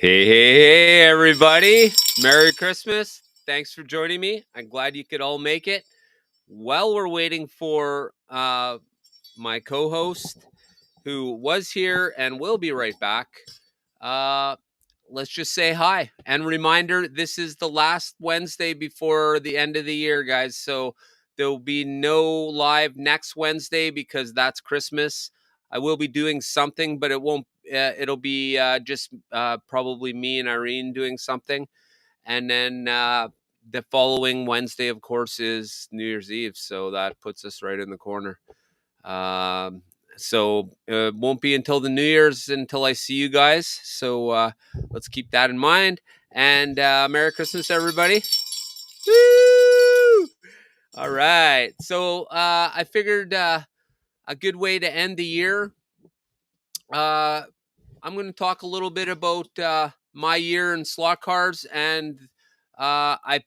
Hey, everybody. Merry Christmas. Thanks for joining me. I'm glad you could all make it. While we're waiting for my co host, who was here and will be right back, uh, let's just say hi. And reminder, this is the last Wednesday before the end of the year, guys. So there'll be no live next Wednesday because that's Christmas. I will be doing something, but it won't. It'll be just probably me and Irene doing something, and then the following Wednesday, of course, is New Year's Eve. So that puts us right in the corner. Um, so it won't be until the New Year's until I see you guys. So let's keep that in mind. And Merry Christmas, everybody. Woo! All right. So I figured a good way to end the year. I'm going to talk a little bit about my year in slot cars, and I've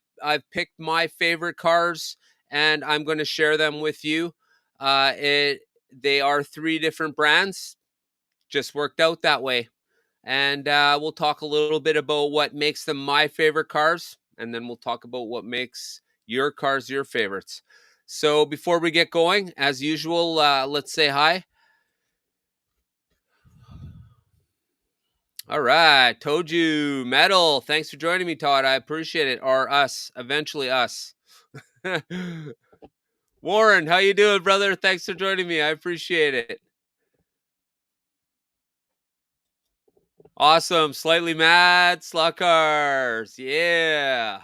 picked my favorite cars, and I'm going to share them with you. They are three different brands, just worked out that way, and we'll talk a little bit about what makes them my favorite cars, and then we'll talk about what makes your cars your favorites. So before we get going, as usual, let's say hi. All right, told you, metal. Thanks for joining me, Todd. I appreciate it. Or us, eventually us. Warren, how you doing, brother? Thanks for joining me. I appreciate it. Awesome. Slightly mad slot cars. Yeah.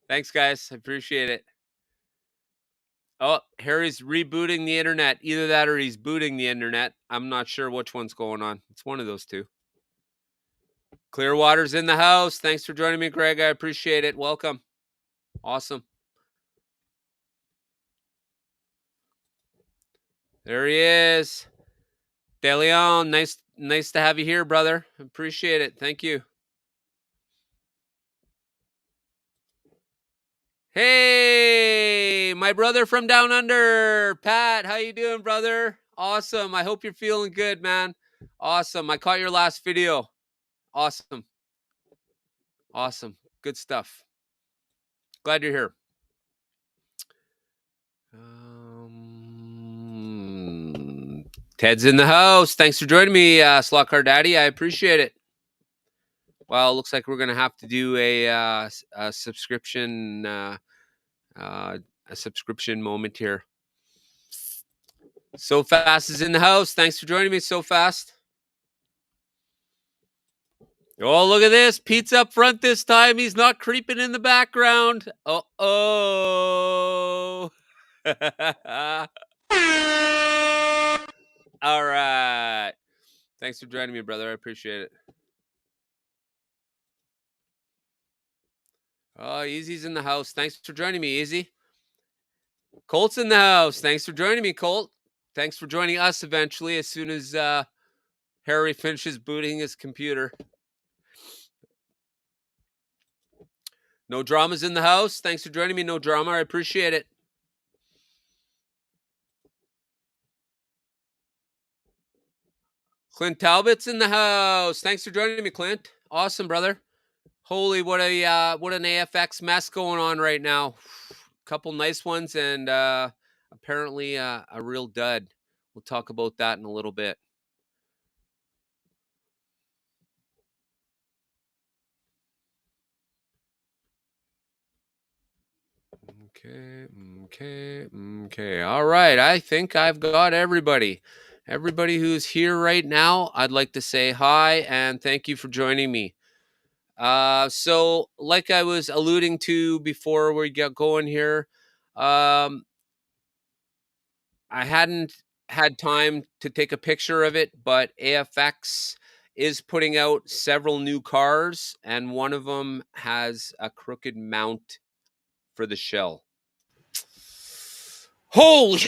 Thanks, guys. I appreciate it. Oh, Harry's rebooting the internet. Either that or he's booting the internet. I'm not sure which one's going on. It's one of those two. Clearwater's in the house. Thanks for joining me, Greg. I appreciate it. Welcome. Awesome. There he is. De Leon, nice to have you here, brother. Appreciate it. Thank you. Hey, my brother from down under, Pat. How you doing, brother? Awesome. I hope you're feeling good, man. Awesome. I caught your last video. Awesome. Awesome. Good stuff. Glad you're here. Ted's in the house. Thanks for joining me, Slot Car Daddy. I appreciate it. Well, it looks like we're gonna have to do a subscription moment here. So Fast is in the house. Thanks for joining me, So Fast. Oh, look at this. Pete's up front this time. He's not creeping in the background. Uh-oh. All right. Thanks for joining me, brother. I appreciate it. Oh, Easy's in the house. Thanks for joining me, Easy. Colt's in the house. Thanks for joining me, Colt. Thanks for joining us eventually as soon as Harry finishes booting his computer. No Drama's in the house. Thanks for joining me, No Drama. I appreciate it. Clint Talbot's in the house. Thanks for joining me, Clint. Awesome, brother. Holy, what an AFX mess going on right now. Couple nice ones and apparently a real dud. We'll talk about that in a little bit. Okay. All right. I think I've got everybody. Everybody who's here right now, I'd like to say hi and thank you for joining me. So like I was alluding to before we get going here, I hadn't had time to take a picture of it, but AFX is putting out several new cars, and one of them has a crooked mount for the shell. Holy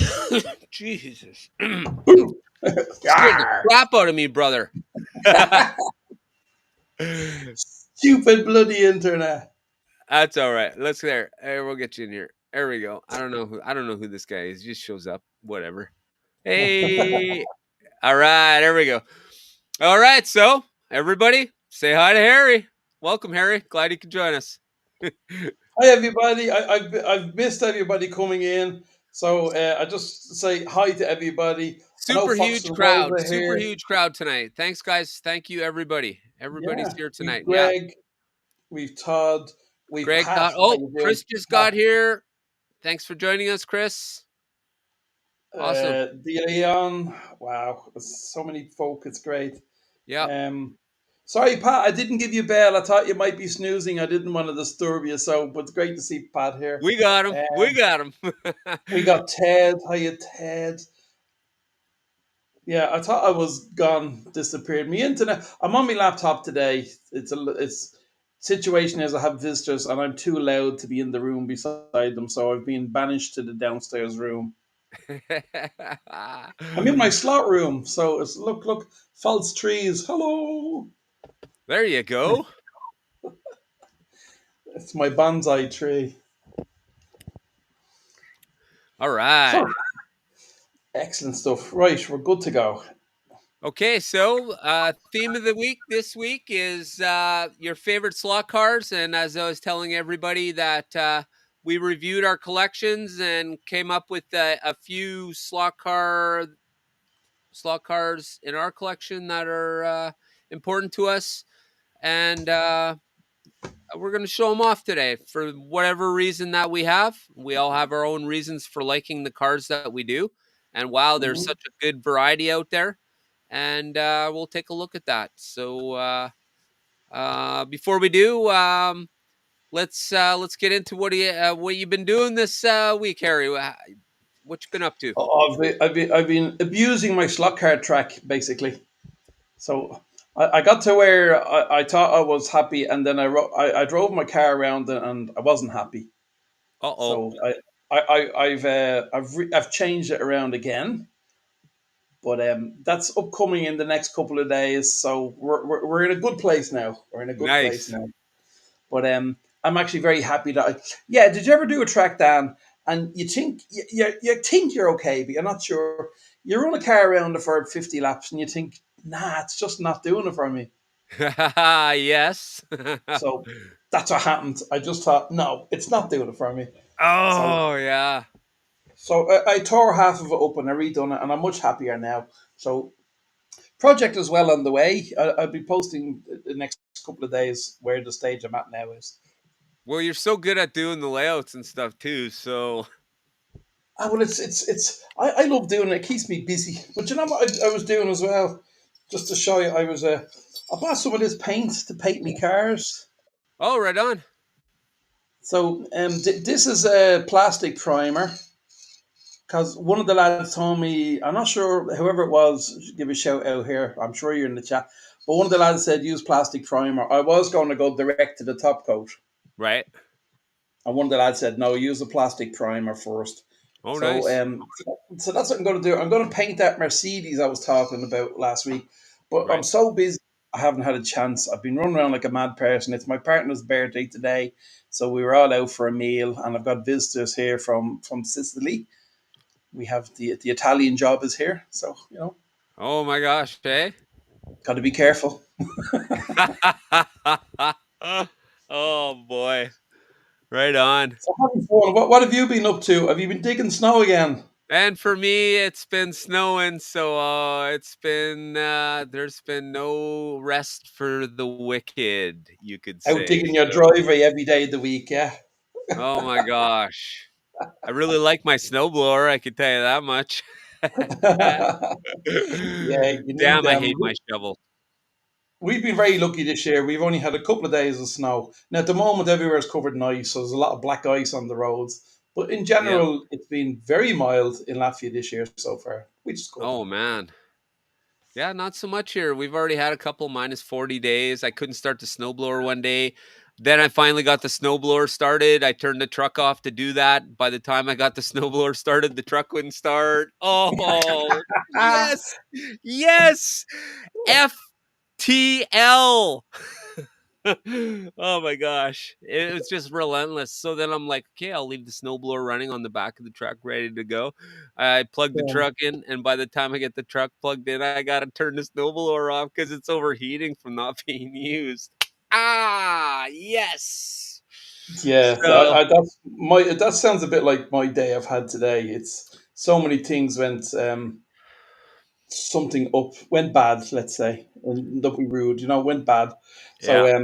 Jesus. Scared the crap out of me, brother. Stupid bloody internet. That's all right. Let's there. Hey, we'll get you in here. There we go. I don't know who this guy is. He just shows up. Whatever. Hey. All right, there we go. All right, so everybody, Say hi to Harry. Welcome, Harry. Glad you could join us. Hi, everybody. I've missed everybody coming in. So I just say hi to everybody. I know Super Fox huge and crowd. Rosa Super here. huge crowd tonight. Thanks, guys. Thank you, everybody. Everybody's Yeah. here We've tonight. Yeah. Greg, we've Todd, we've Greg Pat. got. How Oh, you doing? Chris just Pat. got here. Thanks for joining us, Chris. Awesome. Dion. Wow. There's so many folk. It's great. Yeah. Um, Sorry, Pat. I didn't give you a bell. I thought you might be snoozing. I didn't want to disturb you. So, but it's great to see Pat here. We got him. We Um, got him. we got Ted. Hiya, Ted. Yeah, I thought I was gone, disappeared. My internet. I'm on my laptop today. It's situation is I have visitors and I'm too loud to be in the room beside them, so I've been banished to the downstairs room. I'm in my slot room, so it's look, false trees. Hello, There you go. it's my bonsai tree. All right. So excellent stuff. Right, we're good to go. Okay, so theme of the week this week is your favorite slot cars, and as I was telling everybody that we reviewed our collections and came up with a few slot cars in our collection that are important to us, and we're going to show them off today for whatever reason that we have. We all have our own reasons for liking the cars that we do, and wow, there's Mhm. such a good variety out there, and we'll take a look at that. So before we do, let's get into what you've been doing this week, Harry. What you been up to? I've been abusing my slot car track basically. So I got to where I thought I was happy, and then I drove my car around and I wasn't happy. Uh oh. So I've changed it around again, but that's upcoming in the next couple of days. So we're in a good place now. We're in a good place Nice. now. But I'm actually very happy that yeah. Did you ever do a track down and you think you think you're okay, but you're not sure. You run a car around it for 50 laps and you think, nah, it's just not doing it for me. Yes. So that's what happened. I just thought, no, it's not doing it for me. So Oh yeah. I tore half of it up and I redone it, and I'm much happier now. So project is well on the way. I'll be posting the next couple of days where the stage I'm at now is. Well, you're so good at doing the layouts and stuff too. So Ah, well, it's. I love doing it. It keeps me busy. But you know what I was doing as well, just to show you, I bought some of this paint to paint me cars. oh, right on. So this is a plastic primer. Because one of the lads told me, I'm not sure, whoever it was, give a shout out here. I'm sure you're in the chat. But one of the lads said use plastic primer. I was going to go direct to the top coat. Right. And one of the lads said, no, use a plastic primer first. Oh, So nice. so that's what I'm going to do. I'm going to paint that Mercedes I was talking about last week. But I'm Right. so busy, I haven't had a chance. I've been running around like a mad person. It's my partner's birthday today. So we were all out for a meal. And I've got visitors here from Sicily. We have the Italian job is here, so Oh my gosh. Hey. got to be careful. Oh boy. Right on. So having fun. What have you been up to? Have you been digging snow again? And for me, it's been snowing, so it's been there's been no rest for the wicked, you could Out say. digging your So, driveway every day of the week, yeah. oh my gosh, I really like my snowblower. I can tell you that much. Yeah, you need Damn, I them. hate my shovel. We've been very lucky this year. We've only had a couple of days of snow. Now at the moment, everywhere's covered in ice, so there's a lot of black ice on the roads. But in Yeah. general, it's been very mild in Latvia this year so far, which is good. Oh man. Yeah, not so much here. We've already had a couple -40 days. I couldn't start the snowblower one day. Then I finally got the snowblower started. I turned the truck off to do that. By the time I got the snowblower started, the truck wouldn't start. Oh, Ah, yes. Yes. FTL. Oh my gosh. It was just relentless. So then I'm like, okay, I'll leave the snowblower running on the back of the truck ready to go. I plug the Yeah. truck in, and by the time I get the truck plugged in, I gotta turn the snowblower off because it's overheating from not being used. Ah, yes. Yes, So that sounds a bit like my day I've had today. It's so many things went something up went bad, let's say, and don't be rude, went bad. yeah.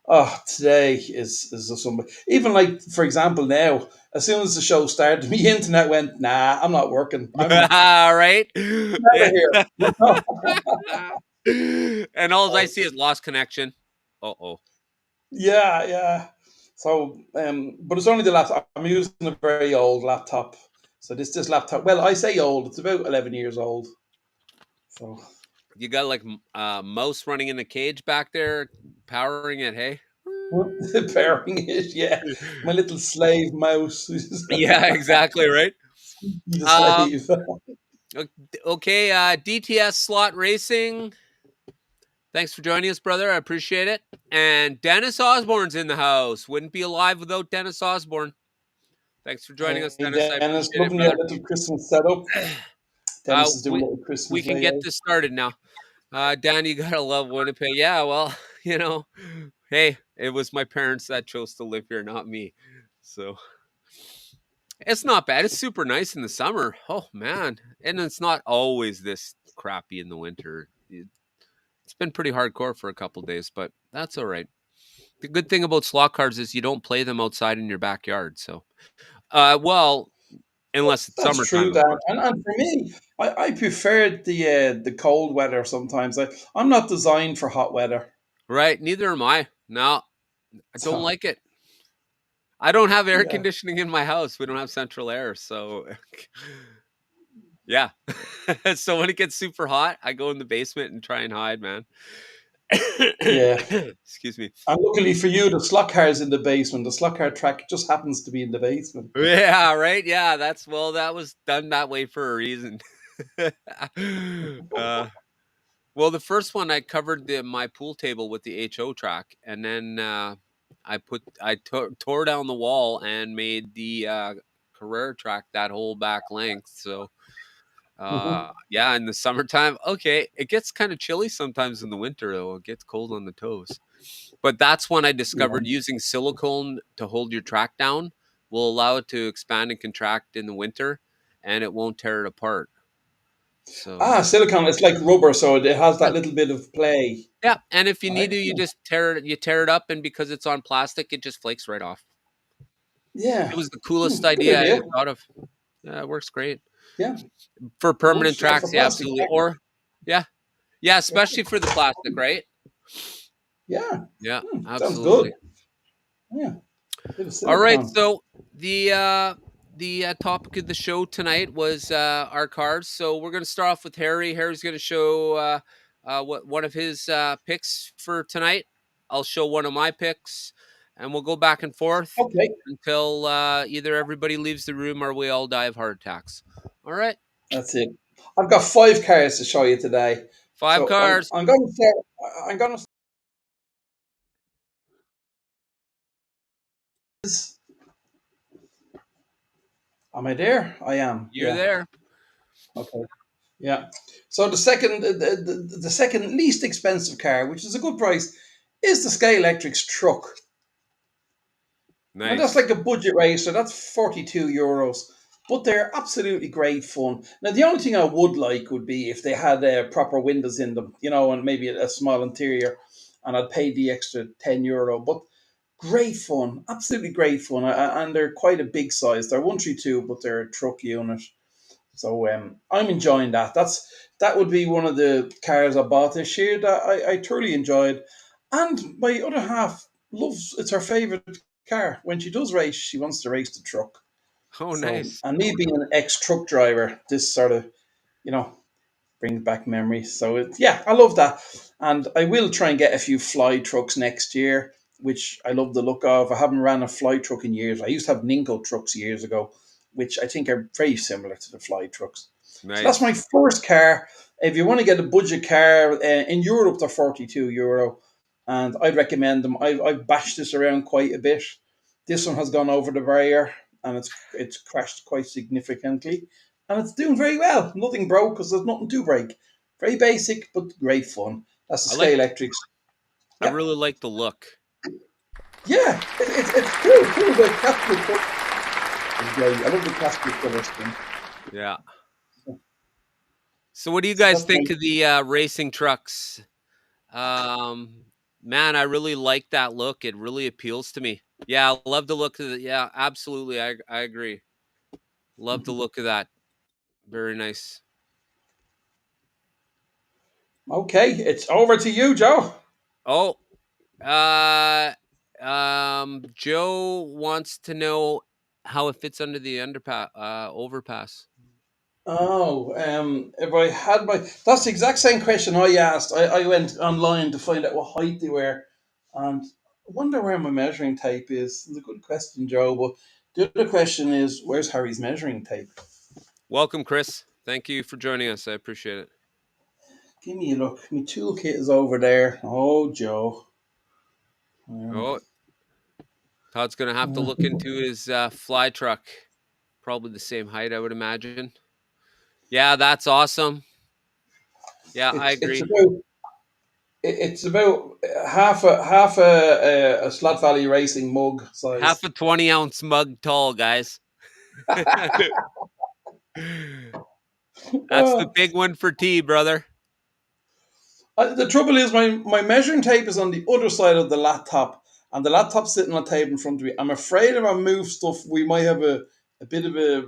So today is a something. Even like for example, now as soon as the show started, the internet went. Nah, I'm not working. I'm Right? never Yeah. here. And all I see is lost connection. Uh-oh. Yeah, yeah. So, but it's only the laptop. I'm using a very old laptop. So this laptop. Well, I say old. It's about 11 years old. So You got like mouse running in the cage back there, powering it, hey? pairing it, yeah. My little slave mouse. Yeah, exactly, right? He's a Um, slave. okay, DTS Slot Racing. Thanks for joining us, brother. I appreciate it. And Dennis Osborne's in the house. Wouldn't be alive without Dennis Osborne. Thanks for joining us, Hey, Dennis. I Dennis, appreciate it, loving your brother. little Christmas setup. Uh, Dennis is doing we a little we Christmas can get layout. this started now. Dan, you gotta love Winnipeg. Yeah, well, you know, hey, it was my parents that chose to live here, not me. So it's not bad. It's super nice in the summer. Oh man, and it's not always this crappy in the winter. It's been pretty hardcore for a couple days, but that's all right. The good thing about slot cars is you don't play them outside in your backyard. So, well, unless it's That's summertime, true, of Dan. course. And for me, I prefer the cold weather sometimes. I'm not designed for hot weather. Right? Neither am I. No, I don't So like it. I don't have air yeah. conditioning in my house. We don't have central air, so yeah. So when it gets super hot, I go in the basement and try and hide, man. Yeah. Excuse me. And luckily for you, the slot car is in the basement. The slot car track just happens to be in the basement. Yeah, right. Yeah, that was done that way for a reason. uh, well, the first one I covered my pool table with the HO track, and then I tore down the wall and made the Carrera track that whole back length. So Mhm. yeah, in the summertime, okay, it gets kind of chilly sometimes in the winter though. It gets cold on the toes. But that's when I Yeah. discovered using silicone to hold your track down will allow it to expand and contract in the winter and it won't tear it apart. So Silicone. It's like rubber, so it has that little bit of play. yeah, and if you need to, you Excellent. just tear it up, and because it's on plastic, it just flakes right off. It Yeah. was the coolest idea Good I idea. ever thought of. Yeah, it works great Yeah. for Good. permanent Yeah, for tracks. Yeah, plastic. absolutely. Or yeah, yeah, especially for the plastic, right? Yeah. Yeah, Sounds good. absolutely. Yeah. Bit of All right, silicone. so the topic of the show tonight was our cars. So we're going to start off with Harry. Harry's going to show what one of his picks for tonight. I'll show one of my picks, and we'll go back and forth Okay. until either everybody leaves the room or we all die of heart attacks. All right, That's it. I've got 5 cars to show you today. five So cars. I'm going to start. I'm going to. Am I there? I am. You're Yeah. there. Okay. Yeah. So the second least expensive car, which is a good price, is the Sky Electric's truck. Now that's Nice. like a budget racer. That's 42 euros, but they're absolutely great fun. Now the only thing I would like would be if they had proper windows in them, and maybe a small interior, and I'd pay the extra €10. But great fun, absolutely great fun, and they're quite a big size. They're 132, but they're a truck unit. So I'm enjoying that. That would be one of the cars I bought this year that I thoroughly enjoyed. And my other half loves it's her favourite car. When she does race, she wants to race the truck. Oh, So nice. and me being an ex truck driver, this sort of you know brings back memories. So yeah, I love that. And I will try and get a few fly trucks next year, which I love the look of. I haven't ran a fly truck in years. I used to have Ninko trucks years ago, which I think are very similar to the fly trucks. So that's my Nice. first car. If you want to get a budget car in Europe, they're €42. and I'd recommend them. I've bashed this around quite a bit. This one has gone over the barrier, and it's crashed quite significantly, and it's doing very well. Nothing broke because there's nothing to break. Very basic, but great fun. That's the I like. Scalextrics. I Yeah, really like the look. yeah, it's cool. The Casper is great. I love the Casper color scheme. Yeah. So, what do you So guys that's my think of the racing trucks? Um, Man, I really like that look. It really appeals to me. Yeah, I love the look of it. Yeah, absolutely. I agree. Love the look of that. Very nice. okay. It's over to you, Joe. Oh, uh, Joe wants to know how it fits under the overpass. Oh, if I had my, that's the exact same question I asked. I went online to find out what height they were, and I wonder where my measuring tape is. It's a good question, Joe. But the other question is, where's Harry's measuring tape? Welcome, Chris. Thank you for joining us. I appreciate it. Give me a look. My toolkit is over there. Oh, Joe. Um, Oh, Todd's gonna have to look into his fly truck. Probably the same height, I would imagine. Yeah, that's awesome. Yeah, I it's agree. about a Slot Valley Racing mug Half size. a 20-ounce mug tall, guys. That's the Oh, big one for tea, brother. the trouble is, my measuring tape is on the other side of the laptop, and the laptop's sitting on a table in front of me. I'm afraid if I move stuff, we might have a bit of a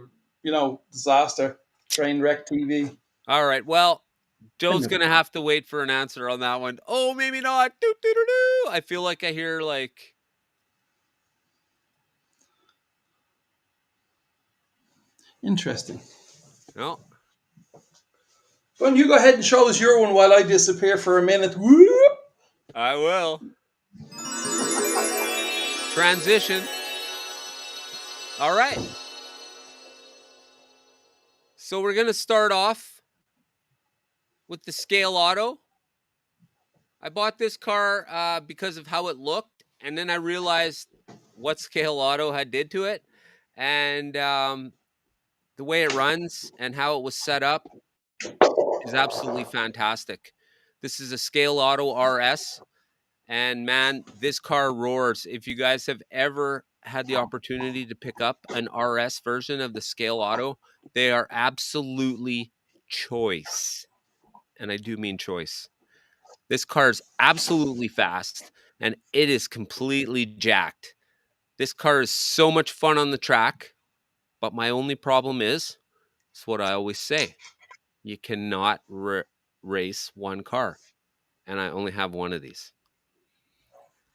disaster, train wreck TV. All right. Well, I Joe's know. gonna have to wait for an answer on that one. Oh, maybe not. Doo, doo, doo, doo. I feel like I hear like Interesting. no. Well, you go ahead and show us your one while I disappear for a minute. Whoop! I will. Transition. All right. So we're gonna start off with the Scale Auto. I bought this car because of how it looked, and then I realized what Scale Auto had did to it, and the way it runs and how it was set up is absolutely fantastic. This is a Scale Auto RS, and man, this car roars. If you guys have ever had the opportunity to pick up an RS version of the Scale Auto, they are absolutely choice, and I do mean choice. This car is absolutely fast and it is completely jacked. This car is so much fun on the track, but my only problem is it's what I always say. You cannot race one car, and I only have one of these.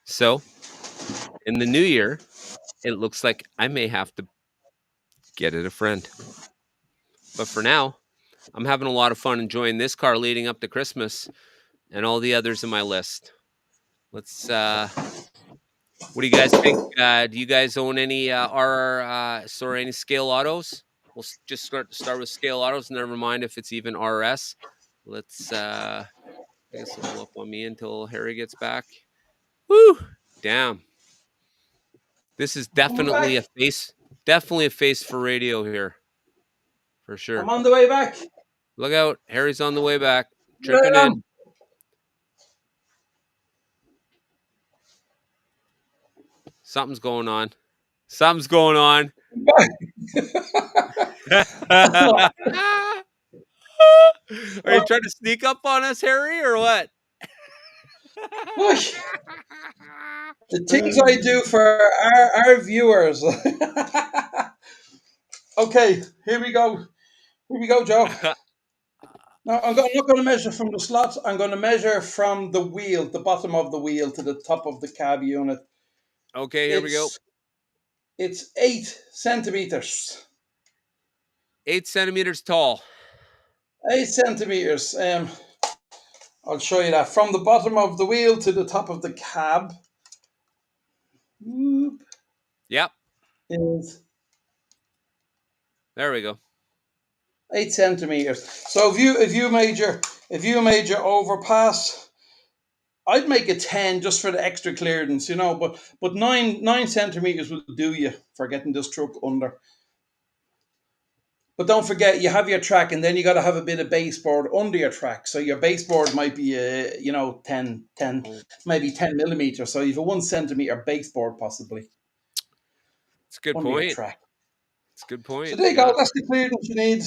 So, in the new year, it looks like I may have to get it a friend. But for now, I'm having a lot of fun enjoying this car leading up to Christmas and all the others in my list. Let's What do you guys think? Do you guys own any any scale autos? We'll just start with scale autos. Never mind if it's even RS. Let's. I guess it'll blow up on me until Harry gets back. Woo! Damn. This is I'm back. definitely a face for radio here for I'm sure. on the way back. Look out, Harry's on the way back, Here tripping I in. am. Something's going on. Something's going on. I'm back. Are you trying to sneak up on us, Harry, or what? Oy, the things I do for our viewers. Okay, here we go. Here we go, Joe. Now, I'm not going to measure from the slots. I'm going to measure from the wheel, the bottom of the wheel to the top of the cab unit. Okay, here we go. It's it's 8 centimeters. 8 centimeters tall. 8 centimeters. I'll show you that from the bottom of the wheel to the top of the cab. Whoop, Yep, is there we go. 8 centimeters. So if you made your overpass, I'd make it 10 just for the extra clearance, but nine centimeters will do you for getting this truck under. But don't forget, you have your track, and then you got to have a bit of baseboard under your track. So your baseboard might be, 10, Oh, maybe 10 millimeters. So you have a 1 centimeter baseboard possibly it's a good under your point. track. It's a good So point. there you go. Yeah. That's the clearance you need.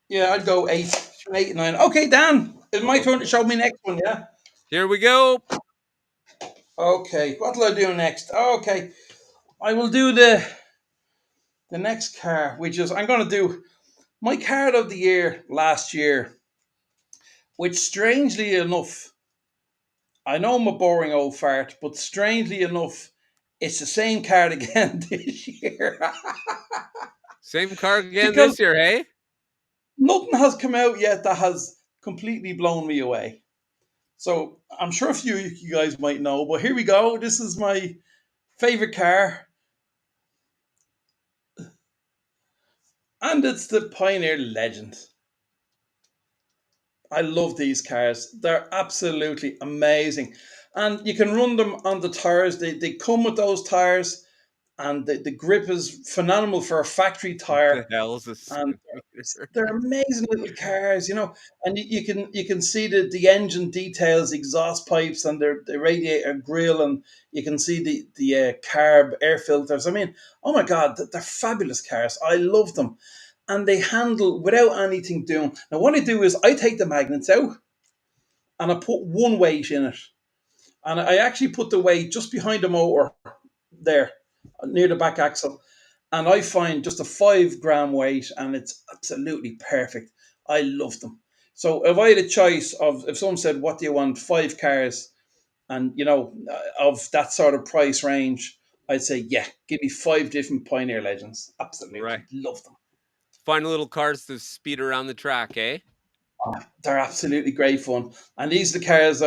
Yeah, I'd go 8, 9. Okay, Dan, it's my turn to Okay. show me next one. Yeah. Here we go. Okay, what'll I do next? Okay, I will do the next car, which is I'm going to do my card of the year last year, which strangely enough, I know I'm a boring old fart, but strangely enough, it's the same card again this year Same car again because this year, hey? nothing has come out yet that has completely blown me away. So I'm sure a few of you guys might know, but here we go. This is my favorite car, and it's the Pioneer Legend. I love these cars. They're absolutely amazing. And you can run them on the tires. They come with those tires, and the grip is phenomenal for a factory What the tire. hell is a And centimeter? they're amazing little cars, and you can see the engine details, exhaust pipes, and the radiator grill, and you can see the carb air filters. I mean, oh my god, they're fabulous cars. I love them, and they handle without anything doing. Now, what I do is I take the magnets out and I put one weight in it, and I actually put the weight just behind the motor there, near the back axle, and I find just a 5 gram weight, and it's absolutely perfect. I love them. So if I had a choice of, if someone said, "What do you want?" 5 cars, and of that sort of price range, I'd say, yeah, give me 5 different Pioneer Legends. Right. Absolutely love them. Find little cars to speed around the track, eh? They're absolutely great fun. And these are the cars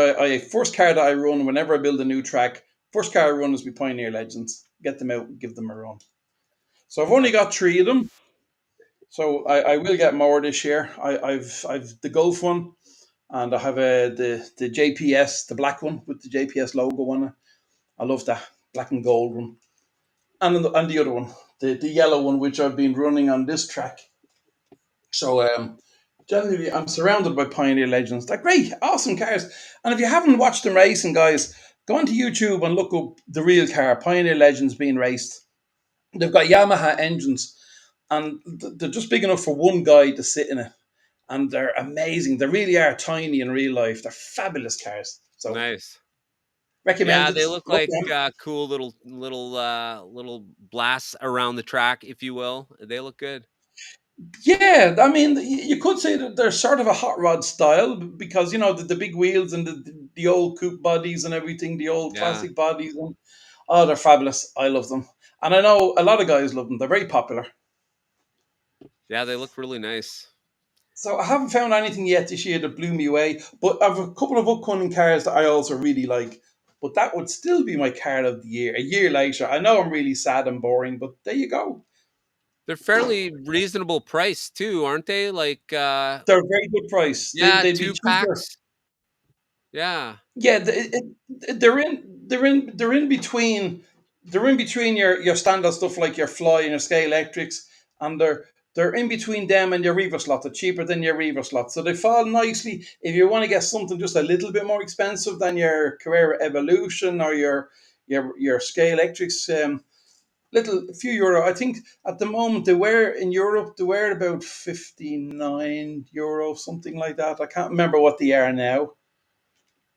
first car that I run whenever I build a new track. First car I run is my Pioneer Legends. Get them out and give them a run. So I've only That's got 3 of them. So I will get more this year. I've the Golf one, and I have the JPS, the black one with the JPS logo on it. I love that black and gold one, and the other one, the yellow one, which I've been running on this track. So generally, I'm surrounded by Pioneer Legends. They're great, awesome cars. And if you haven't watched them racing, guys, go onto YouTube and look up the real car, Pioneer Legends being raced. They've got Yamaha engines, and they're just big enough for one guy to sit in it. And they're amazing. They really are tiny in real life. They're fabulous cars. So nice. Yeah, recommended. they look Look like them. cool little blasts around the track, if you will. They look good. Yeah, I mean, you could say that they're sort of a hot rod style because the big wheels and the old coupe bodies and everything, the old Yeah. classic bodies. And, oh, they're fabulous. I love them, and I know a lot of guys love them. They're very popular. Yeah, they look really nice. So I haven't found anything yet this year that blew me away, but I've a couple of upcoming cars that I also really like. But that would still be my car of the year. A year later, I know I'm really sad and boring, but there you go. They're fairly reasonable price too, aren't they? Like They're a very good price. yeah, They'd be two cheaper. packs. Yeah. Yeah, they're in between. They're in between your standard stuff like your Fly and your Scale Electrics, and they're in between them and your Reaver slot. They're cheaper than your Reaver slot, so they fall nicely. If you want to get something just a little bit more expensive than your Carrera Evolution or your Scale Electrics, little a few euro. I think at the moment they were in Europe. They were about €59, something like that. I can't remember what they are now,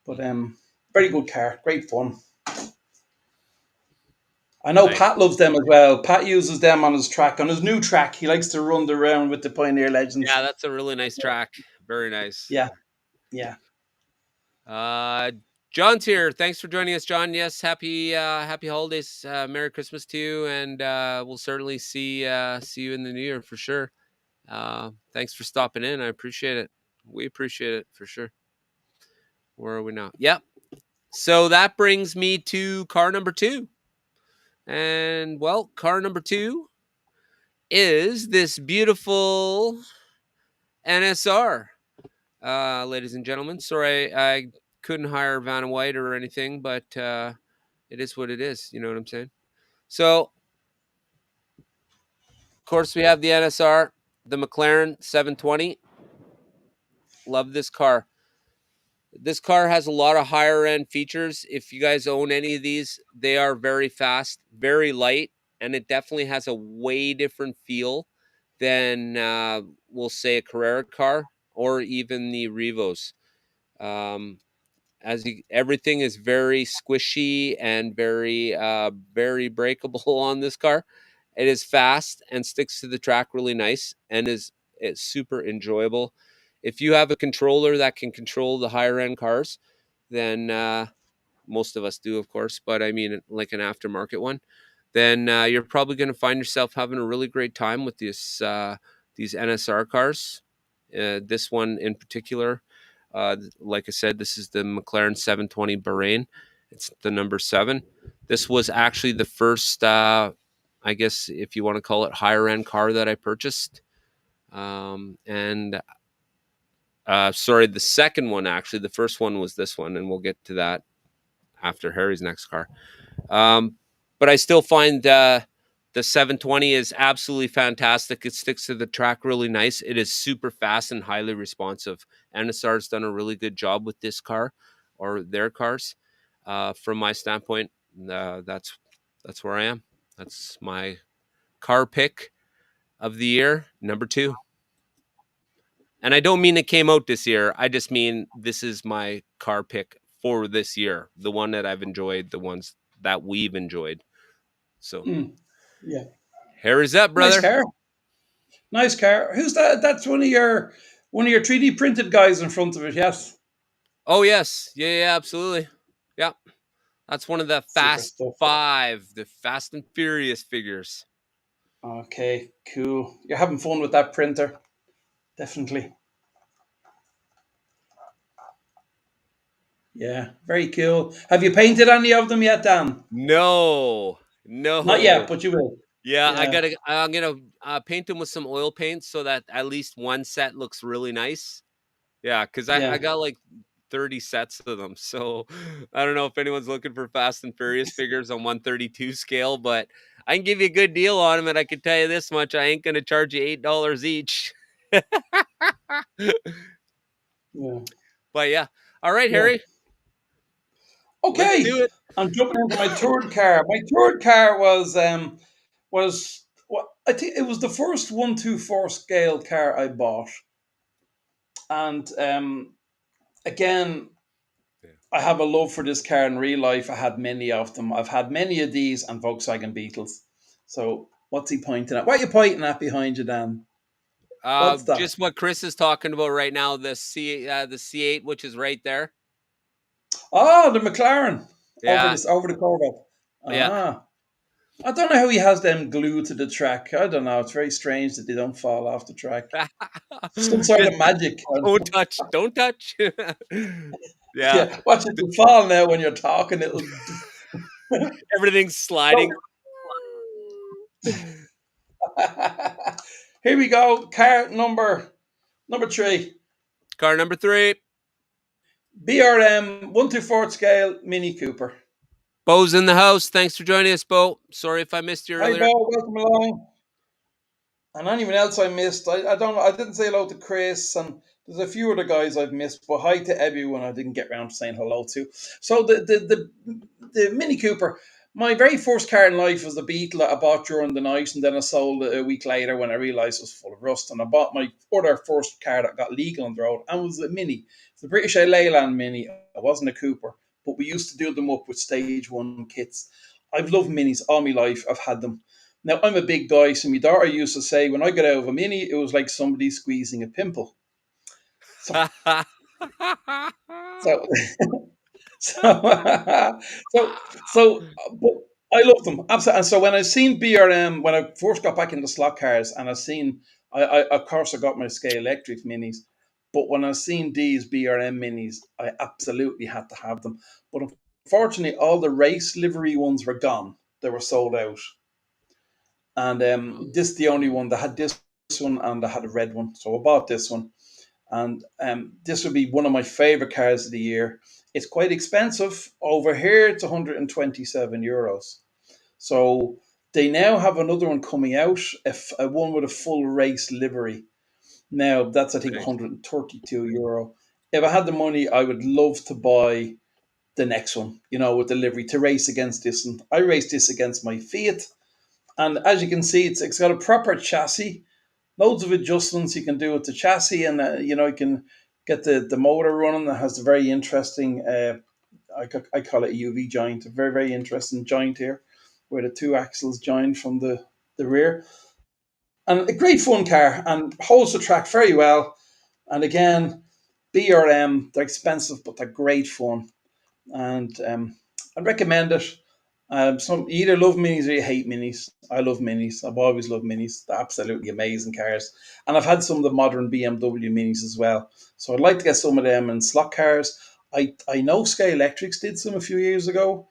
but very good car, great fun. I know Nice. Pat loves them as well. Pat uses them on his track. On his new track, he likes to run around with the Pioneer Yeah, Legends. that's a really nice track. Very nice. Yeah, yeah. Uh John's here. Thanks for joining us, John. Yes, happy holidays. Merry Christmas to you, and we'll certainly see you in the new year for sure. Thanks for stopping in. I appreciate it. We appreciate it for sure. Where are we now? Yep. So that brings me to car number 2. And well, car number 2 is this beautiful NSR. ladies and gentlemen. Sorry, I couldn't hire Vanna White or anything, but it is what it is. You know what I'm saying? So, of course, we have the NSR, the McLaren 720. Love this car. This car has a lot of higher end features. If you guys own any of these, they are very fast, very light, and it definitely has a way different feel than, we'll say, a Carrera car or even the Revos. Um, everything is very squishy and very breakable on this car. It is fast and sticks to the track really nice and it's super enjoyable. If you have a controller that can control the higher end cars, then most of us do, of course, but I mean like an aftermarket one, then you're probably going to find yourself having a really great time with these NSR cars. This one in particular, like I said, this is the McLaren 720 Bahrain. It's the number 7. This was actually the first, I guess, if you want to call it, higher end car that I purchased. And sorry, the second one, actually. The first one was this one, and we'll get to that after Harry's next car. But I still find the 720 is absolutely fantastic. It sticks to the track really nice. It is super fast and highly responsive. NSR's done a really good job with this car or their cars. From my standpoint, that's where I am. That's my car pick of the year, number 2. And I don't mean it came out this year. I just mean this is my car pick for this year, the one that I've enjoyed, the ones that we've enjoyed. So, Yeah. Harry's up, Nice brother. car. Nice car. Who's that? That's one of your 3D printed guys in front of it. Yes. Oh, yes. Yeah, absolutely. Yeah. That's one of the Super Fast stuff. 5, the Fast and Furious figures. Okay, cool. You're having fun with that printer. Definitely. Yeah, very cool. Have you painted any of them yet, Dan? No. Not yet, No. but you will. Yeah, Yeah, I'm gonna paint them with some oil paint so that at least one set looks really nice. Yeah, because I yeah. got like 30 sets of them. So I don't know if anyone's looking for Fast and Furious figures on 132 scale, but I can give you a good deal on them. And I can tell you this much, I ain't going to charge you $8 each. Yeah. But yeah. All right, Yeah. Harry, let's Okay. do it. I'm jumping into my third car. My third car was what I think it was the first 124 scale car I bought. And again, Yeah. I have a love for this car in real life. I had many of them. I've had many of these and Volkswagen Beetles. So what's he pointing at? What are you pointing at behind you, Dan? What's that? Just what Chris is talking about right now, the C8, which is right there. Oh, the McLaren Yeah. over the Corvette. Yeah. Ah, I don't know how he has them glued to the track. I don't know. It's very strange that they don't fall off the track. Some sort Just of magic. don't touch. Don't touch. Yeah. Yeah, watch it fall now when you're talking. It'll. Everything's So, sliding. here we go. Car number 3. Car number 3. BRM 124 scale Mini Cooper. Bo's in the house. Thanks for joining us, Bo. Sorry if I missed you Hi, earlier. Bo. Welcome along. And anyone else I missed, I don't know. I didn't say hello to Chris, and there's a few other guys I've missed. But hi to everyone I didn't get around to saying hello to. So the Mini Cooper, my very first car in life was the Beetle that I bought during the night, and then I sold it a week later when I realised it was full of rust. And I bought my other first car that got legal on the road, and it was a Mini. It's the British Leyland Mini. It wasn't a Cooper, but we used to do them up with Stage 1 kits. I've loved Minis all my life. I've had them. Now, I'm a big guy, so my daughter used to say when I got out of a Mini, it was like somebody squeezing a pimple. So, so, so, but I love them absolutely. And so when I seen BRM, when I first got back into slot cars, and I seen, of course I got my Scale Electric Minis, but when I seen these BRM Minis, I absolutely had to have them. But unfortunately, all the race livery ones were gone; they were sold out. And this is the only one that had this one, and I had a red one, so I bought this one. and this would be one of my favorite cars of the year. It's quite expensive over here. It's 127 euros. So they now have another one coming out, if a one with a full race livery. Now that's I think Okay. 132 euro. If I had the money, I would love to buy the next one, with the livery to race against this. And I raced this against my Fiat, and as you can see, it's got a proper chassis, loads of adjustments you can do with the chassis, and you can get the motor running. That has a very interesting, I call it a UV joint, a very very interesting joint here, where the two axles join from the rear, and a great fun car and holds the track very well. And again, BRM, they're expensive, but they're great fun, and I'd recommend it. Some you either love minis or you hate minis. I love minis. I've always loved minis. They're absolutely amazing cars, and I've had some of the modern BMW minis as well. So I'd like to get some of them in slot cars. I know Sky Electrics did some a few years ago.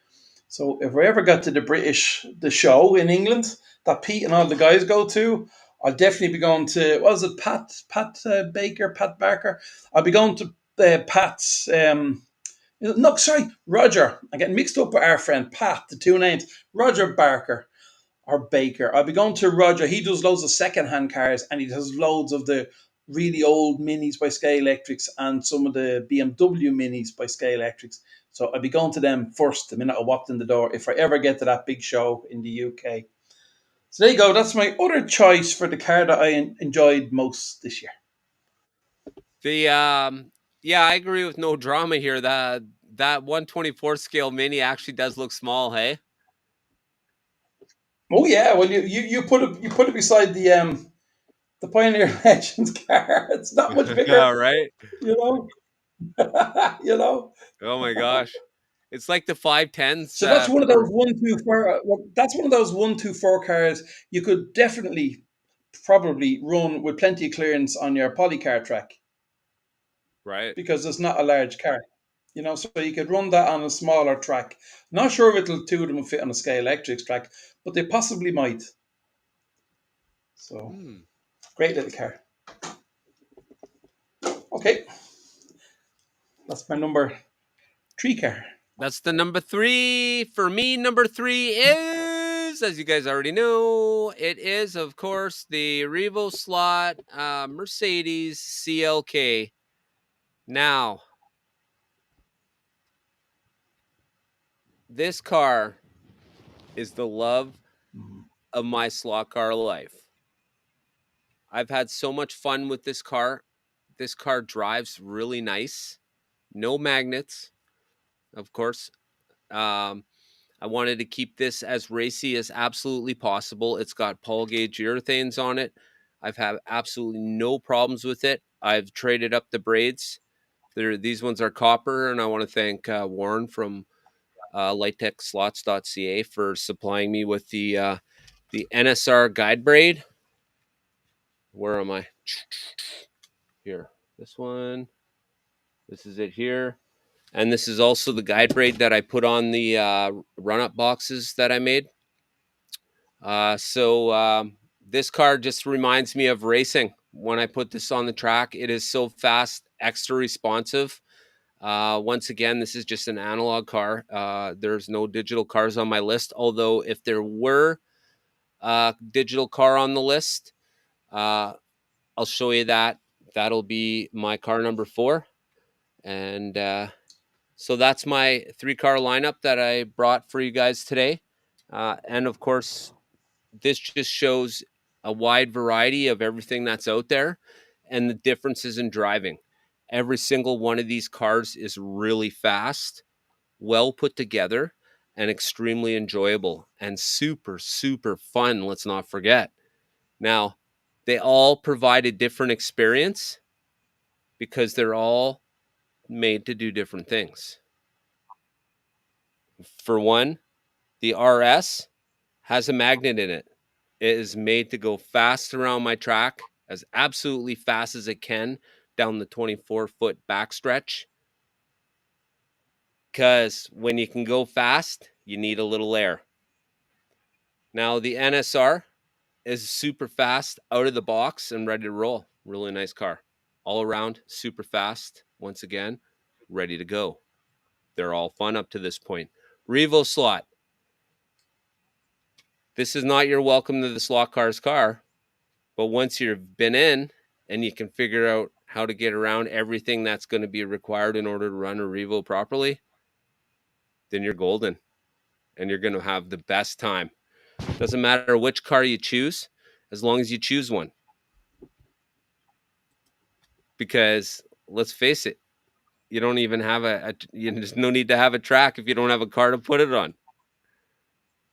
So if we ever got to the show in England that Pete and all the guys go to, I'll definitely be going to. What was it, Pat Barker? I'll be going to Pat's. No, sorry, Roger. I'm getting mixed up with our friend Pat, the two names. Roger Barker or Baker. I'll be going to Roger. He does loads of second-hand cars, and he does loads of the really old minis by Sky Electrics and some of the BMW minis by Sky Electrics. So I'll be going to them first the minute I walked in the door if I ever get to that big show in the UK. So there you go. That's my other choice for the car that I enjoyed most this year. The yeah, I agree with no drama here. That 124 scale mini actually does look small, hey? Oh yeah, well you put it beside the Pioneer Legends car. It's not much All bigger, right. you know. you know. Oh my gosh. It's like the 510s So that's one of those for 124. Well, that's one of those 124 cars you could definitely, probably run with plenty of clearance on your polycar track right. because it's not a large car. So you could run that on a smaller track. Not sure if it'll two of them will fit on a Sky Electrics track, but they possibly might. So Hmm. great little car. Okay, that's my number three car. That's the number 3. For me, number 3 is, as you guys already know, it is, of course, the Revo slot Mercedes CLK. Now, this car is the love of my slot car life. I've had so much fun with this car. This car drives really nice. No magnets, of course. Um, I wanted to keep this as racy as absolutely possible. It's got Paul gauge urethanes on it. I've had absolutely no problems with it. I've traded up the braids. These ones are copper, and I want to thank Warren from lighttechslots.ca for supplying me with the NSR guide braid. Where am I? Here. This one. This is it here. And this is also the guide braid that I put on the run-up boxes that I made. So this car just reminds me of racing. When I put this on the track, it is so fast, extra responsive. Once again, this is just an analog car. There's no digital cars on my list. Although if there were a digital car on the list, I'll show you that. That'll be my car number 4. And so that's my 3-car lineup that I brought for you guys today. And of course, this just shows a wide variety of everything that's out there and the differences in driving. Every single one of these cars is really fast, well put together, and extremely enjoyable and super, super fun. Let's not forget. Now, they all provide a different experience because they're all made to do different things. For one, the RS has a magnet in it. It is made to go fast around my track, as absolutely fast as it can down the 24-foot backstretch. Because when you can go fast, you need a little air. Now, the NSR is super fast out of the box and ready to roll. Really nice car. all around, super fast. Once again, ready to go. They're all fun up to this point. Revo slot. This is not your welcome to the slot car's car, but once you've been in and you can figure out how to get around everything that's going to be required in order to run a Revo properly, then you're golden and you're going to have the best time. Doesn't matter which car you choose, as long as you choose one. Because let's face it, you don't even have there's no need to have a track if you don't have a car to put it on.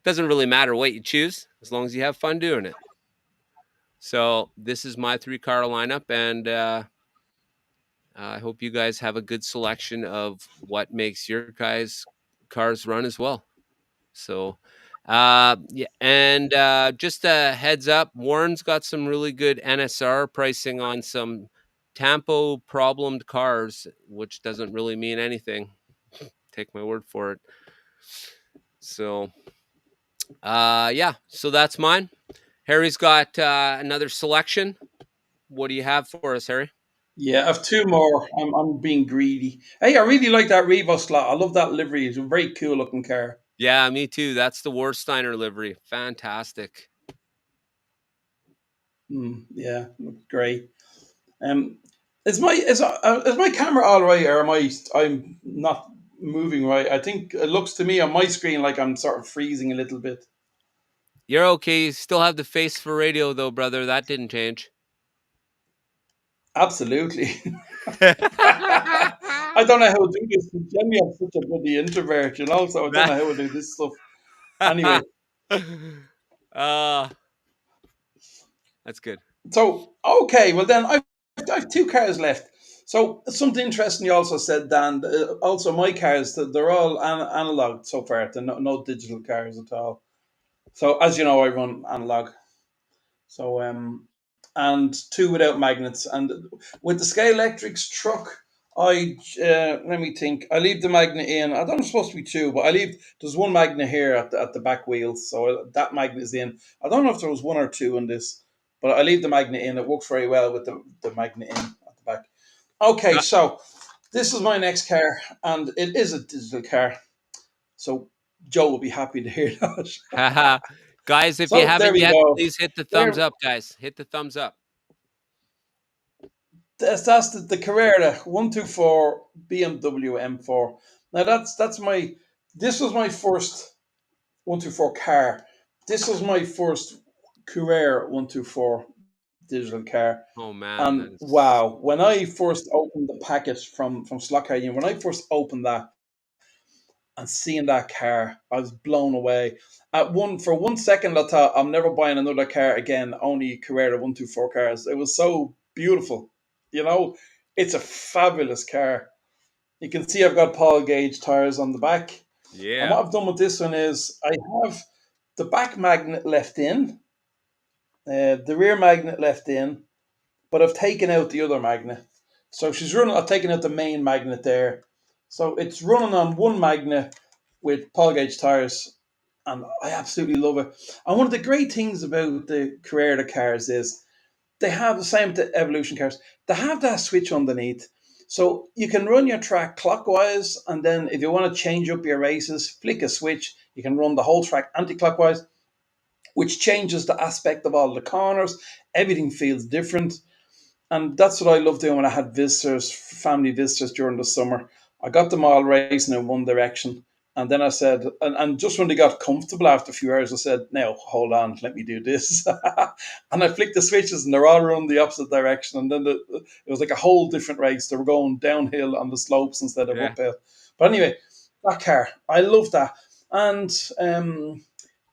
Doesn't really matter what you choose, as long as you have fun doing it. So this is my 3-car lineup, and I hope you guys have a good selection of what makes your guys' cars run as well. So, yeah, and just a heads up, Warren's got some really good NSR pricing on some Tampo problemed cars, which doesn't really mean anything. Take my word for it. So, yeah, so that's mine. Harry's got another selection. What do you have for us, Harry? Yeah, I have two more. I'm being greedy. Hey, I really like that Revo slot. I love that livery. It's a very cool looking car. Yeah, me too. That's the Warsteiner livery. Fantastic. Yeah, looks great. Um, is my camera all right, or I'm not moving right? I think it looks to me on my screen like I'm sort of freezing a little bit. You're okay. You still have the face for radio, though, brother. That didn't change. Absolutely. I don't know how to do this. Generally, I'm such a bloody introvert, so I don't know how to do this stuff. Anyway, uh, that's good. so okay, well then I've two cars left. So something interesting you also said, Dan. Also, my cars they're all analog so far. They're no digital cars at all. So as you know, I run analog. So and two without magnets. And with the Scale Electrics truck, I let me think. I leave the magnet in. I don't know, it's supposed to be two, but I leave. There's one magnet here at the back wheels, so that magnet is in. I don't know if there was one or two in this, but I leave the magnet in. It works very well with the magnet in at the back. Okay, so this is my next car, and it is a digital car. So Joe will be happy to hear that. Guys, if you So there haven't we yet, go. please hit the thumbs There, up, guys. Hit the thumbs up. that's the Carrera 124 BMW M4. Now that's my. This was my first 124 car. This was my first Carrera 124 digital car. Oh man, And that is. wow, when I first opened the packet from Slot Car Union, when I first opened that and seeing that car, I was blown away. For 1 second, I thought I'm never buying another car again. Only Carrera 124 cars. It was so beautiful. You know, it's a fabulous car. You can see I've got Paul Gauge tires on the back. And Yeah. what I've done with this one is I have the back magnet left in, the rear magnet left in, but I've taken out the other magnet. So she's running. I've taken out the main magnet there, so it's running on one magnet with Paul Gauge tires, and I absolutely love it. And one of the great things about the Carrera cars is they have the same with the Evolution cars. They have that switch underneath, so you can run your track clockwise, and then if you want to change up your races, flick a switch. You can run the whole track anti-clockwise, which changes the aspect of all the corners. Everything feels different. And that's what I love doing when I had visitors, family visitors during the summer. I got them all racing in one direction. And then I said, and just when they got comfortable after a few hours, I said, now hold on, let me do this. And I flicked the switches and they're all running the opposite direction. And then it was like a whole different race. They were going downhill on the slopes instead of Yeah. uphill. But anyway, that car, I love that. And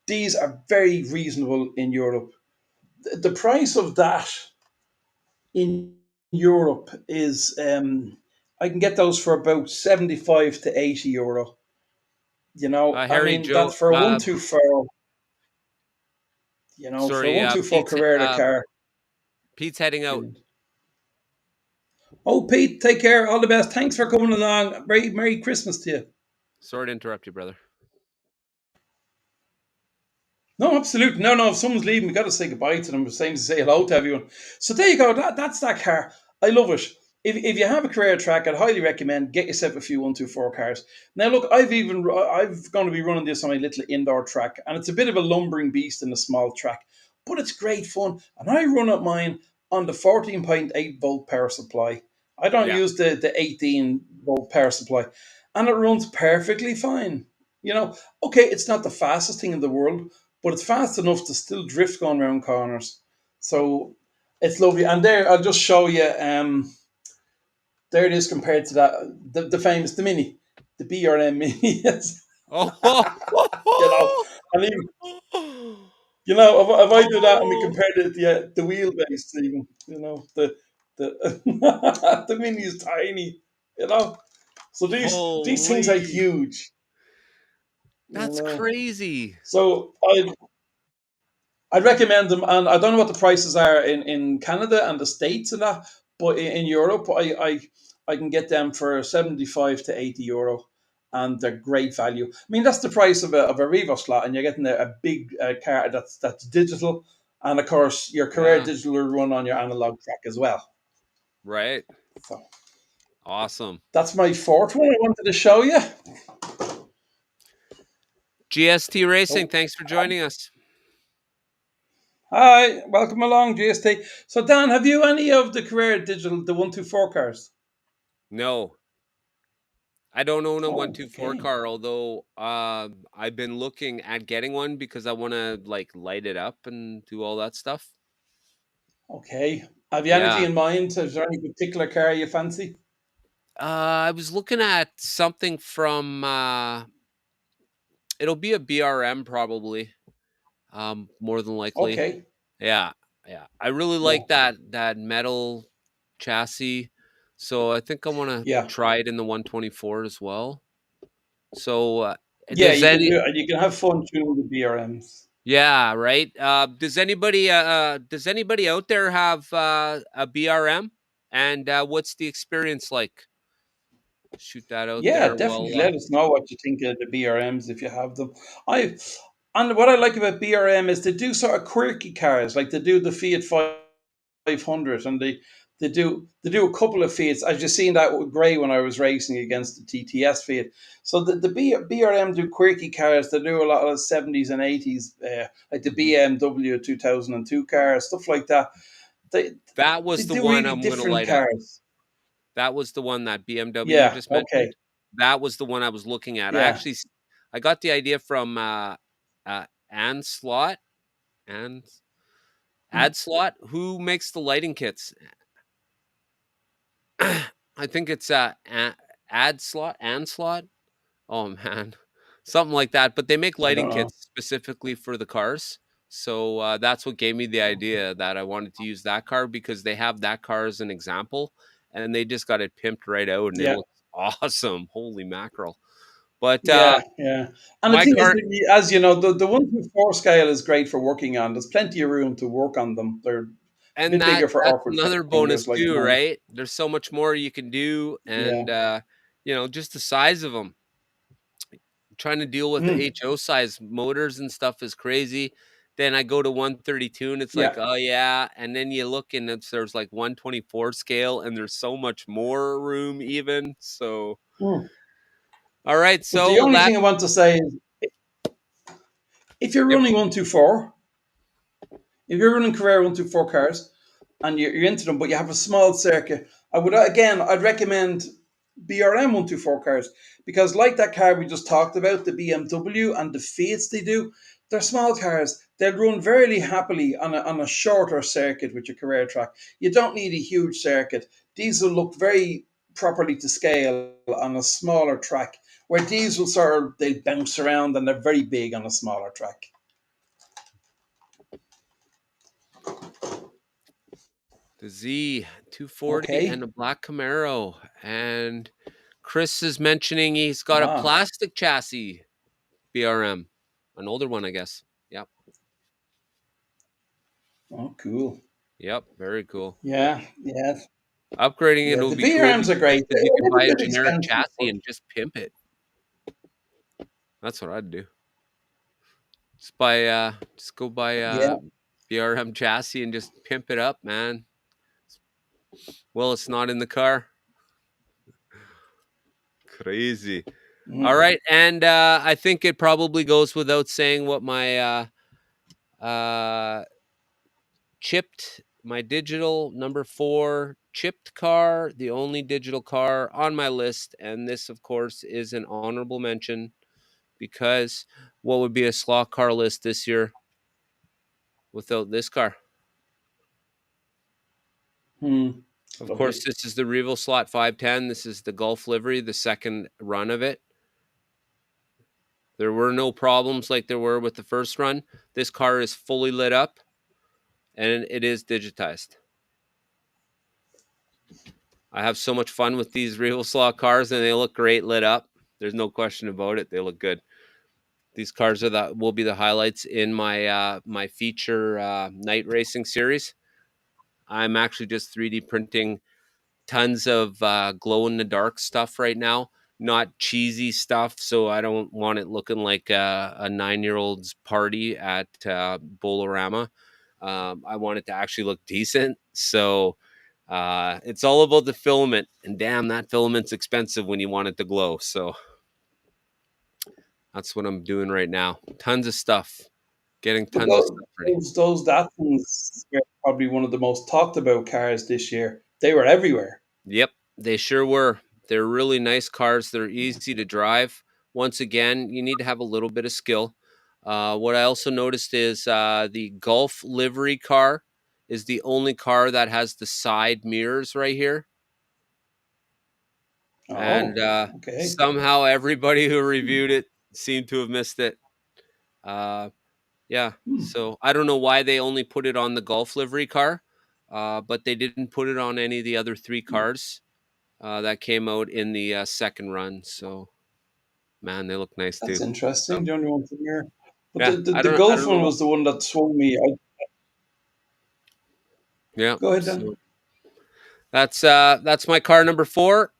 these are very reasonable in Europe. The price of that in Europe is I can get those for about 75 to 80 euro. I Harry, mean Joe, that's for a 124. For a sorry, 124 Carrera car. Pete's heading out. Oh, Pete, take care. All the best. Thanks for coming along. Merry Christmas to you. Sorry to interrupt you, brother. No, absolutely. No. If someone's leaving, we got to say goodbye to them. The same to say hello to everyone. So there you go. That's that car. I love it. If you have a Carrera track, I'd highly recommend get yourself a few 124 cars. Now, look, I've going to be running this on my little indoor track, and it's a bit of a lumbering beast in a small track, but it's great fun. And I run up mine on the 14.8 volt power supply. I don't Yeah. use the 18 volt power supply, and it runs perfectly fine. Okay, it's not the fastest thing in the world, but it's fast enough to still drift going around corners. So it's lovely. And there, I'll just show you. There it is compared to that the famous the Mini, the BRM Mini. Yes, you know, Oh. and even if I do that and we Oh. compare the wheelbase, even the the Mini is tiny. You know, so these things are Holy. huge. You That's know, crazy. so I'd recommend them, and I don't know what the prices are in Canada and the States and that, but in Europe, I can get them for 75 to 80 euro, and they're great value. I mean, that's the price of a Revo slot, and you're getting a big car that's digital, and of course, your Carrera Yeah. Digital will run on your analog track as well. Right. So Awesome. that's my fourth one I wanted to show you. GST Racing, So, thanks for joining us. hi, welcome along, GST. So, Dan, have you any of the Carrera Digital, the 124 cars? No, I don't own a Oh, 124 okay. car, although I've been looking at getting one because I want to like light it up and do all that stuff. Okay. Have you anything Yeah. in mind? Is there any particular car you fancy? I was looking at something from it'll be a BRM probably. More than likely. Okay. Yeah. Yeah. I really Yeah. like that metal chassis. So I think I want to Yeah. try it in the 124 as well. So Yeah, does you can any do it. You can have fun tuning the BRMs. yeah, right. Does anybody out there have a BRM? And what's the experience like? Shoot that out Yeah, there. definitely Well, let us know what you think of the BRMs if you have them. I and what I like about BRM is they do sort of quirky cars, like they do the Fiat 500, and they do a couple of Fiats. As you seen that with Grey when I was racing against the TTS Fiat. So the BRM do quirky cars. They do a lot of '70s and '80s, like the mhm. BMW 2002 car, stuff like that. They That they was the do one really I'm going to different light up. cars. That was the one that BMW you Yeah. just Okay. mentioned. That was the one I was looking at. Yeah. I got the idea from Ann Slot and Ad Slot, who makes the lighting kits. I think it's Ad Slot, Ann Slot. Oh man, something like that. But they make I lighting don't know. kits specifically for the cars. So that's what gave me the idea that I wanted to use that car because they have that car as an example, and they just got it pimped right out, and it Yeah. looks awesome. Holy mackerel! But Yeah, yeah. And the my thing is, car, that as you know, the 124 scale is great for working on. There's plenty of room to work on them. They're a and bit bigger for that's awkward another bonus fingers like too, mine. right? There's so much more you can do, Yeah. and just the size of them. Trying to deal with the Mm, HO size motors and stuff is crazy. Then I go to 132 and it's like, yeah. oh yeah. And then you look and there's like 124 scale and there's so much more room even. So Mm. all right. But the So only that thing I want to say is if you're yep. running 124, if you're running Carrera 124 cars and you're into them, but you have a small circuit, I'd recommend BRM 124 cars because, like that car we just talked about, the BMW and the Fiats they do, they're small cars. They'll run very happily on a shorter circuit with your Carrera track. You don't need a huge circuit. These will look very properly to scale on a smaller track, where these will they bounce around and they're very big on a smaller track. The Z 240 and Okay. a black Camaro. And Chris is mentioning he's got a Ah. plastic chassis BRM, an older one, I guess. Yep. Oh, cool. Yep. Very cool. Yeah, yeah, Upgrading it yeah. will The be cool VRMs are great. because you They're a can little buy a bit generic expensive, chassis but and just pimp it. That's what I'd do. Just go buy yeah, a BRM chassis and just pimp it up, man. Well, it's not in the car. Crazy. All Mm. right, and I think it probably goes without saying what my uh, chipped, my digital number 4 chipped car, the only digital car on my list, and this, of course, is an honorable mention because what would be a slot car list this year without this car? Mm. Of course, Lovely. this is the Revo Slot 510. This is the Gulf livery, the second run of it. There were no problems like there were with the first run. This car is fully lit up and it is digitized. I have so much fun with these Revo Slot cars and they look great lit up. There's no question about it. They look good. These cars will be the highlights in my feature night racing series. I'm actually just 3D printing tons of glow in the dark stuff right now. Not cheesy stuff, so I don't want it looking like a 9-year-old's party at Bolorama. I want it to actually look decent. So it's all about the filament, and damn, that filament's expensive when you want it to glow. So that's what I'm doing right now. Tons of stuff, getting But tons of stuff ready. those Datsuns were probably one of the most talked about cars this year. They were everywhere. Yep, they sure were. They're really nice cars. They're easy to drive. Once again, you need to have a little bit of skill. What I also noticed is the Gulf livery car is the only car that has the side mirrors right here. And Oh, okay. somehow everybody who reviewed it seemed to have missed it. Uh, yeah, Hmm. so I don't know why they only put it on the Gulf livery car, but they didn't put it on any of the other 3 cars that came out in the second run. So, man, they look nice That's too. So, interesting. The only one from here. But yeah, the I Gulf don't know one what. was the one that swung me. Yeah, Go ahead then. so that's my car number 4,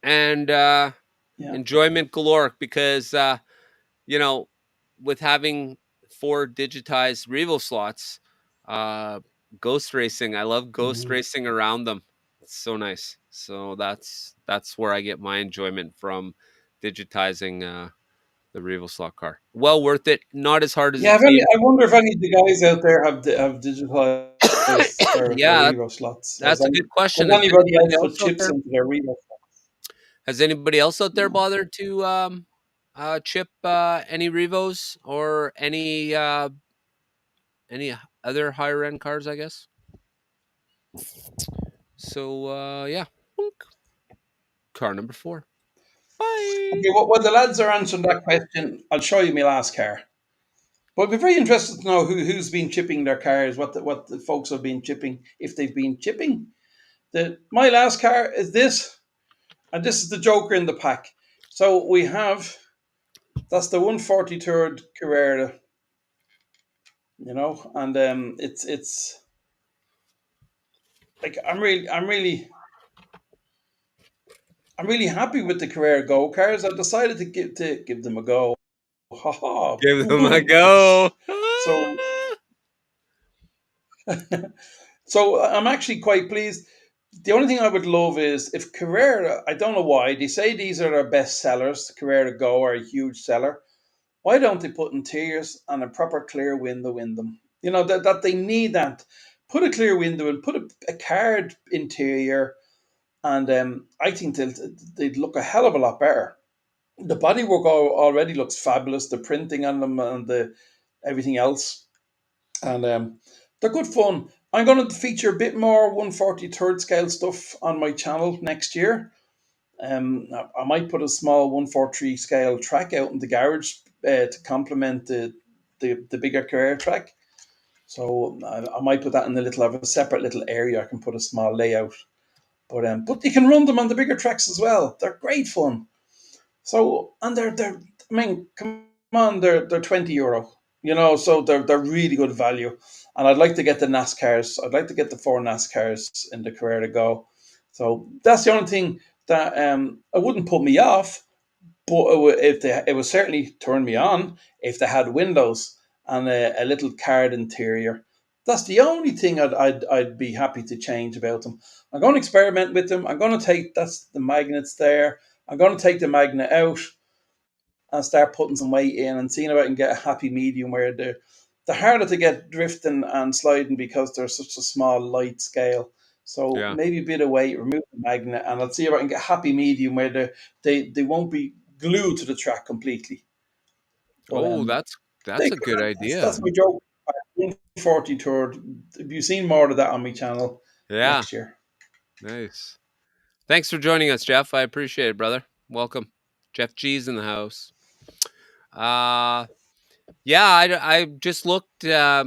and Yeah. enjoyment galore because you know, with having 4 digitized Revo slots, uh, ghost racing. I love ghost Mhm. racing around them. It's so nice. So that's where I get my enjoyment from digitizing the Revo slot car. Well worth it. Not as hard as Yeah, it if any, seems. I wonder if any of the guys out there have digitalized their Yeah, Revo slots. that's a good Has question. anybody else put chips into their Revo? Has anybody else out there No. bothered to chip any Revos or any other higher end cars? I guess. So yeah, car number 4. Bye. Okay, well, while the lads are answering that question, I'll show you my last car. But I'd be very interested to know who's been chipping their cars, what the folks have been chipping, if they've been chipping. My last car is this, and this is the Joker in the pack. So we have that's the 143rd Carrera, and it's like I'm really happy with the Carrera Go cars. I've decided to give them a go. Ha ha! Give them a Boom. go. So so I'm actually quite pleased. The only thing I would love is if Carrera. I don't know why they say these are their best sellers. Carrera Go are a huge seller. Why don't they put interiors and a proper clear window in them? That they need that. Put a clear window and put a card interior, and I think they'd look a hell of a lot better. The bodywork already looks fabulous. The printing on them and the everything else, and they're good fun. I'm going to feature a bit more 143rd scale stuff on my channel next year. I might put a small 143 scale track out in the garage to complement the bigger career track. So I might put that in a separate little area. I can put a small layout, but you can run them on the bigger tracks as well. They're great fun. So and they're I mean, come on, they're €20. So they're really good value. And I'd like to get the NASCARs. I'd like to get the 4 NASCARs in the career to go. So that's the only thing that it wouldn't put me off, but it would certainly turn me on if they had windows and a little card interior. That's the only thing I'd be happy to change about them. I'm going to experiment with them. I'm going to take that's the magnets there. I'm going to take the magnet out and start putting some weight in and seeing if I can get a happy medium where they're harder to get drifting and sliding because they're such a small light scale. So Yeah. maybe a bit of weight, remove the magnet, and I'll see if I can get a happy medium where they won't be glued to the track completely. But Oh, that's a good that's idea. my joke. 143rd. Have you seen more of that on my channel Yeah. next year? Nice. Thanks for joining us, Jeff. I appreciate it, brother. Welcome. Jeff G's in the house. Uh yeah, I just looked. I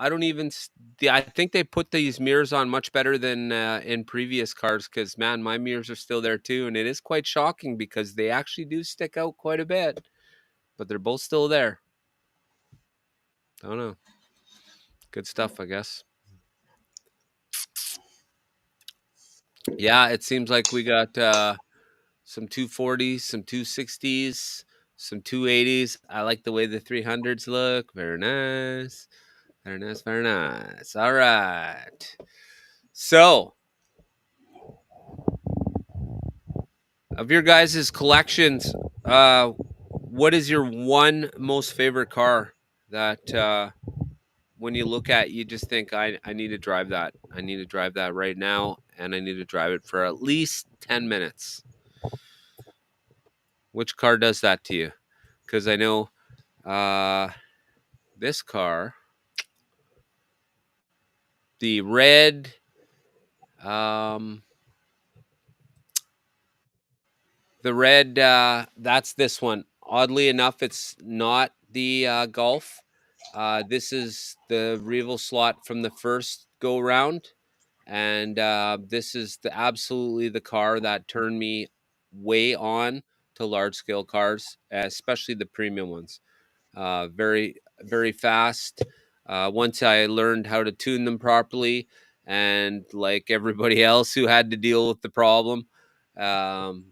don't even. I think they put these mirrors on much better than in previous cars. Because man, my mirrors are still there too, and it is quite shocking because they actually do stick out quite a bit. But they're both still there. I don't know. Good stuff, I guess. Yeah, it seems like we got some 240s, some 260s, some 280s. I like the way the 300s look. Very nice. Very nice. Very nice. All right. So, of your guys' collections, what is your one most favorite car that when you look at you just think I need to drive that. I need to drive that right now and I need to drive it for at least 10 minutes. Which car does that to you? Cuz I know this car, the red um that's this one. Oddly enough, it's not the Golf. This is the Revel slot from the first go round, and this is absolutely the car that turned me way on to large scale cars, especially the premium ones. Very very fast. Once I learned how to tune them properly, and like everybody else who had to deal with the problem, um,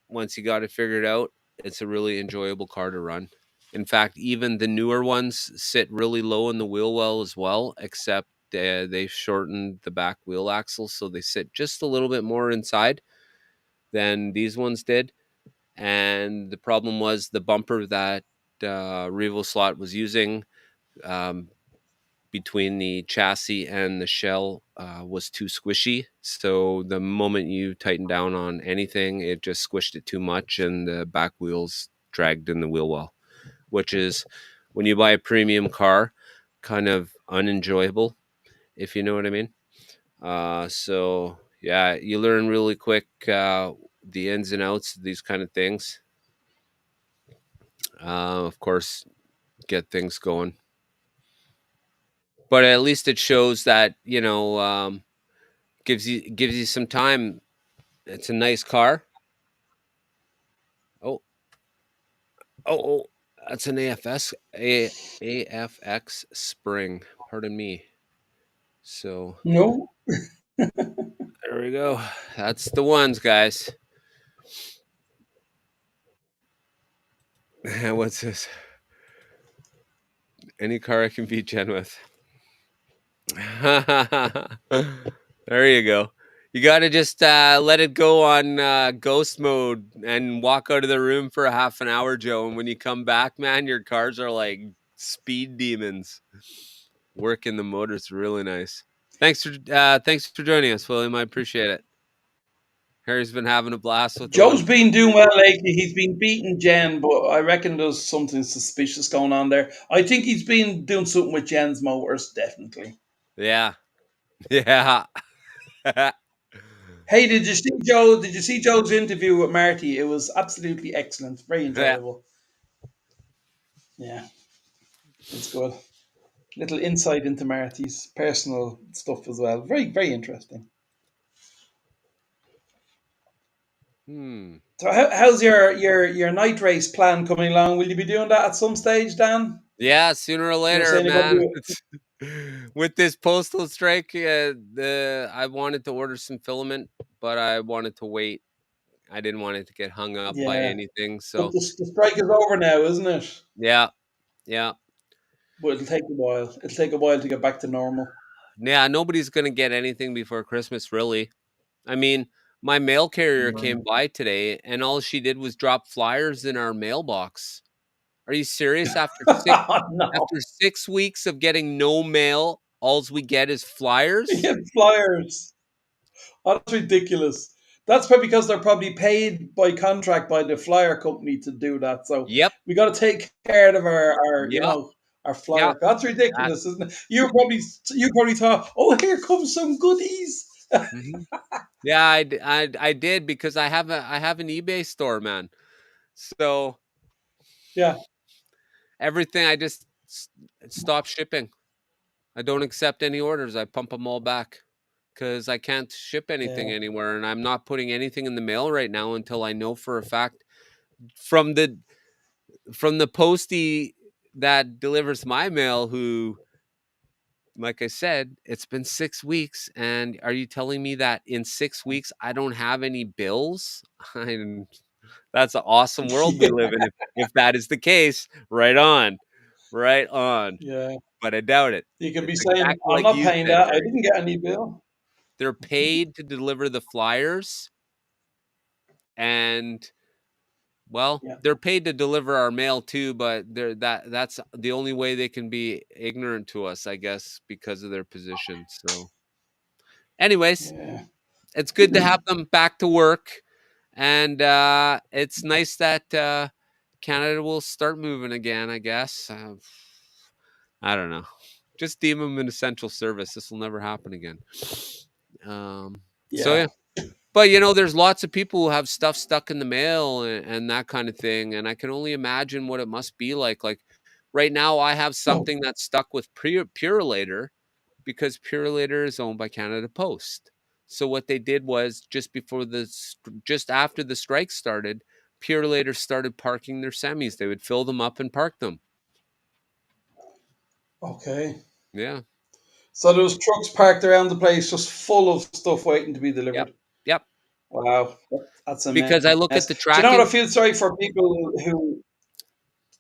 once you got it figured out, it's a really enjoyable car to run. In fact, even the newer ones sit really low in the wheel well as well, except they've shortened the back wheel axle so they sit just a little bit more inside than these ones did. And the problem was the bumper that Revo Slot was using um, between the chassis and the shell was too squishy. So the moment you tighten down on anything, it just squished it too much, and the back wheels dragged in the wheel well, which is when you buy a premium car, kind of unenjoyable, if you know what I mean. So yeah, you learn really quick the ins and outs of these kind of things. Of course, get things going, but at least it shows that gives you some time. It's a nice car. Oh, oh, that's an AFX spring. Pardon me. So No, there we go. That's the ones, guys. What's this? Any car I can beat Jen with. There you go. You got to just let it go on ghost mode and walk out of the room for a half an hour, Joe. And when you come back, man, your cars are like speed demons. Working the motors really nice. Thanks for joining us, William. I appreciate it. Harry's been having a blast with the Joe's one. been doing well lately. He's been beating Jen, but I reckon there's something suspicious going on there. I think he's been doing something with Jen's motors, definitely. Yeah, yeah. Hey, did you see Joe? Did you see Joe's interview with Marty? It was absolutely excellent, very Yeah. enjoyable. Yeah, it's good. Little insight into Marty's personal stuff as well. Very, very interesting. Hmm. So, how's your night race plan coming along? Will you be doing that at some stage, Dan? Yeah, sooner or You were later, saying you're going to man. do it. It's, with this postal strike, I wanted to order some filament, but I wanted to wait. I didn't want it to get hung up by Yeah, anything. but So the strike is over now, isn't it? yeah, yeah. but it'll take a while. It'll take a while to get back to normal. Yeah, nobody's gonna get anything before Christmas, really. I mean, my mail carrier Yeah. came by today, and all she did was drop flyers in our mailbox. Are you serious? Oh, no. After 6 weeks of getting no mail, alls we get is flyers? Yeah, flyers. Oh, that's ridiculous. That's probably because they're probably paid by contract by the flyer company to do that. So Yep, we got to take care of our yep, our yep. flyer. That's That ridiculous, isn't it? You probably thought, oh, here comes some goodies. mhm. Yeah, I did because I have an eBay store, man. So, Yeah, everything I just stop shipping. I don't accept any orders. I pump them all back because I can't ship anything yeah. anywhere, and I'm not putting anything in the mail right now until I know for a fact from the postie that delivers my mail, who, like I said, it's been 6 weeks, and are you telling me that in 6 weeks I don't have any bills? I'm That's an awesome world we live in if that is the case. Right on. Right on. Yeah. But I doubt it. You can be It's saying, exactly I'm like not you paying said, that. I Barry. didn't get any bill. They're paid to deliver the flyers, and, well, Yeah. they're paid to deliver our mail too, but that's the only way they can be ignorant to us, I guess, because of their position. So, anyways, Yeah. it's good to have them back to work, and, it's nice that, Canada will start moving again, I guess. I don't know. Just deem them an essential service. This will never happen again. So Yeah. yeah. But there's lots of people who have stuff stuck in the mail and that kind of thing, and I can only imagine what it must be like. Like right now, I have Oh, something that's stuck with Purelator because Purelator is owned by Canada Post. So what they did was just after the strike started, Purelator started parking their semis. They would fill them up and park them. okay. Yeah. So there was trucks parked around the place just full of stuff waiting to be Yep. delivered. Yep. Wow. That's a Because I look mess. at the Do you know what I tracking. feel sorry for people who.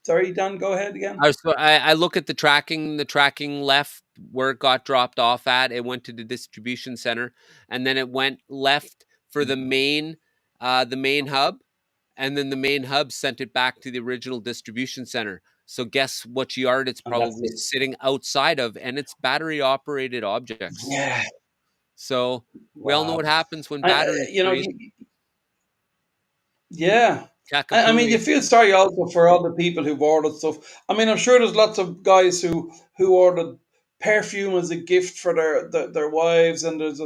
Sorry, Dan, go ahead again. I look at the tracking left where it got dropped off at. It went to the distribution center, and then it went left for the main hub, and then the main hub sent it back to the original distribution center. So guess what yard it's And that's probably it. sitting outside of, and it's battery operated objects. Yeah. So we all know Wow. what happens when I, batteries you know, break. yeah. I mean, you Kakapooey. feel sorry also for all the people who've ordered stuff. I mean, I'm sure there's lots of guys who ordered perfume as a gift for their wives, and there's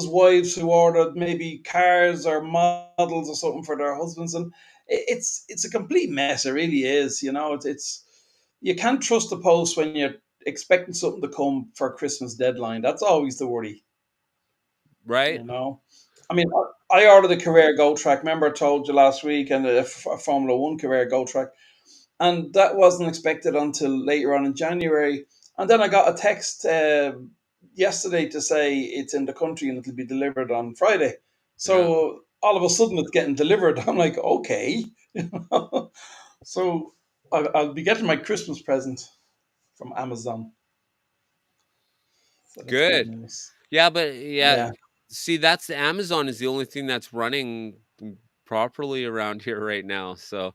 wives who ordered maybe cars or models or something for their husbands, and it's a complete mess. It really is. It's you can't trust the post when you're expecting something to come for a Christmas deadline. That's always the worry. Right? You know, I mean, I ordered a Carrera Go Track. Remember, I told you last week, and a Formula One Carrera Go Track, and that wasn't expected until later on in January. And then I got a text yesterday to say it's in the country and it'll be delivered on Friday. Yeah. So all of a sudden, it's getting delivered. I'm like, okay, so I'll be getting my Christmas present from Amazon. So that's good Good. news. Yeah, but yeah, Yeah. see, that's the Amazon is the only thing that's running properly around here right now. So,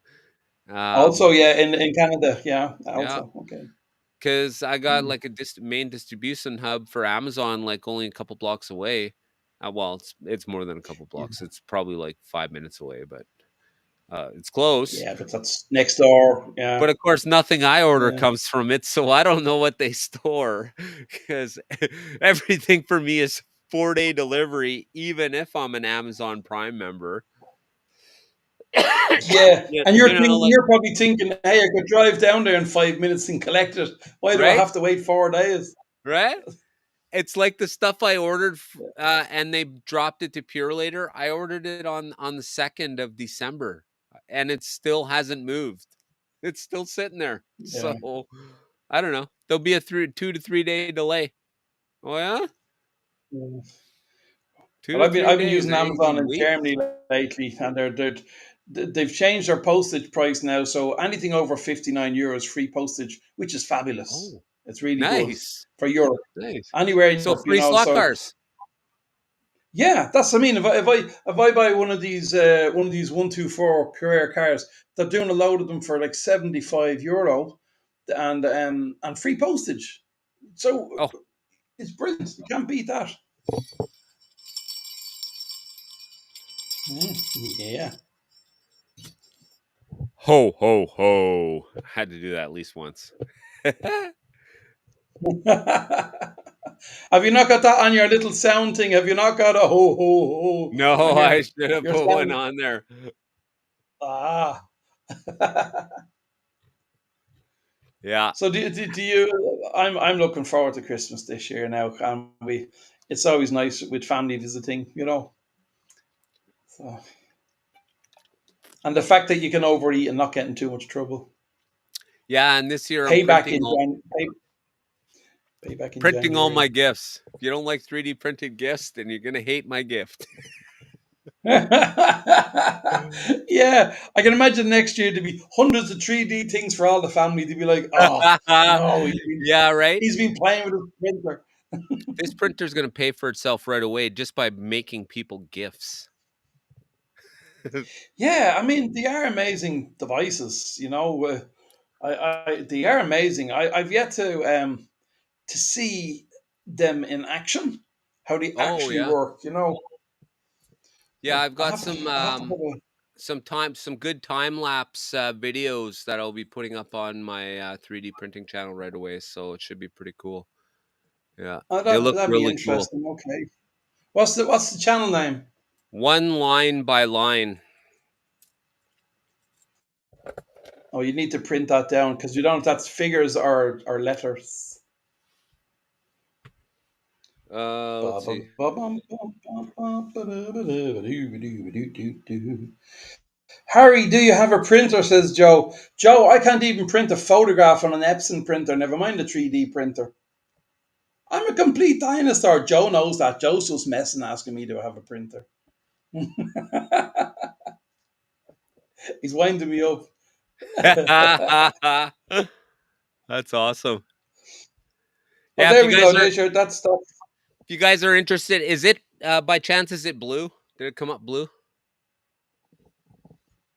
Also, um, yeah, in Canada, yeah. yeah, Also, okay. because I got Mm. like a main distribution hub for Amazon, like only a couple blocks away. Well, it's more than a couple Yeah, blocks. It's probably like 5 minutes away, but it's close. yeah, but that's next door. Yeah, But of course, nothing I order yeah, comes from it, so I don't know what they store because everything for me is 4-day delivery, even if I'm an Amazon Prime member. yeah. Yeah, And like you're probably thinking, hey, I could drive down there in 5 minutes and collect it. Why do I right, have to wait 4 days? right. It's like the stuff I ordered, and they dropped it to Purelator. I ordered it on the 2nd of December, and it still hasn't moved. It's still sitting there. Yeah. So I don't know. There'll be a 2 to 3 day delay. Oh yeah, two Well, to I've been three I've been days, using eh? Amazon In in weeks. Germany lately, and they're they've changed their postage price now, so anything over €59 free postage, which is fabulous. Oh, It's really good nice, for Europe. nice. Anywhere in So Europe, free slot So cars. yeah, that's I mean. If I buy one of these 124 Carrera cars, they're doing a load of them for like €75, and free postage. So Oh, it's brilliant. You can't beat that. Yeah. ho ho ho! Had to do that at least once. Have you not got that on your little sound thing? Have you not got a ho ho ho No, on I should have your put one sound? on there. Ah. Yeah, So do you? I'm looking forward to Christmas this year now. And it's always nice with family visiting. So, and the fact that you can overeat and not get in too much trouble. yeah. And this year I'm Payback in payback in printing all my January. gifts. If you don't like 3D printed gifts, then you're gonna hate my gift. Yeah, I can imagine next year to be hundreds of 3D things for all the family to be like, oh no, Yeah, right. he's been playing with his printer. This printer's gonna pay for itself right away just by making people gifts. Yeah, I mean they are amazing devices. They are amazing. I've yet to see them in action, how they Oh actually yeah, work. yeah. I've I'll got have to I'll have to have a some good time lapse videos that I'll be putting up on my 3D printing channel right away. So it should be pretty cool. Yeah, they look that'd be really cool. interesting. Okay, what's the channel name? One line by line. Oh, you need to print that down because you don't know if that's figures or letters. Let's see. Harry, do you have a printer? Says Joe. Joe, I can't even print a photograph on an Epson printer, never mind a 3D printer. I'm a complete dinosaur. Joe knows that. Joe's just messing asking me to have a printer. He's winding me up. That's awesome. Oh, Yeah, there we go. There's your that's stuff. if you guys are interested, is it by chance is it blue? Did it come up blue?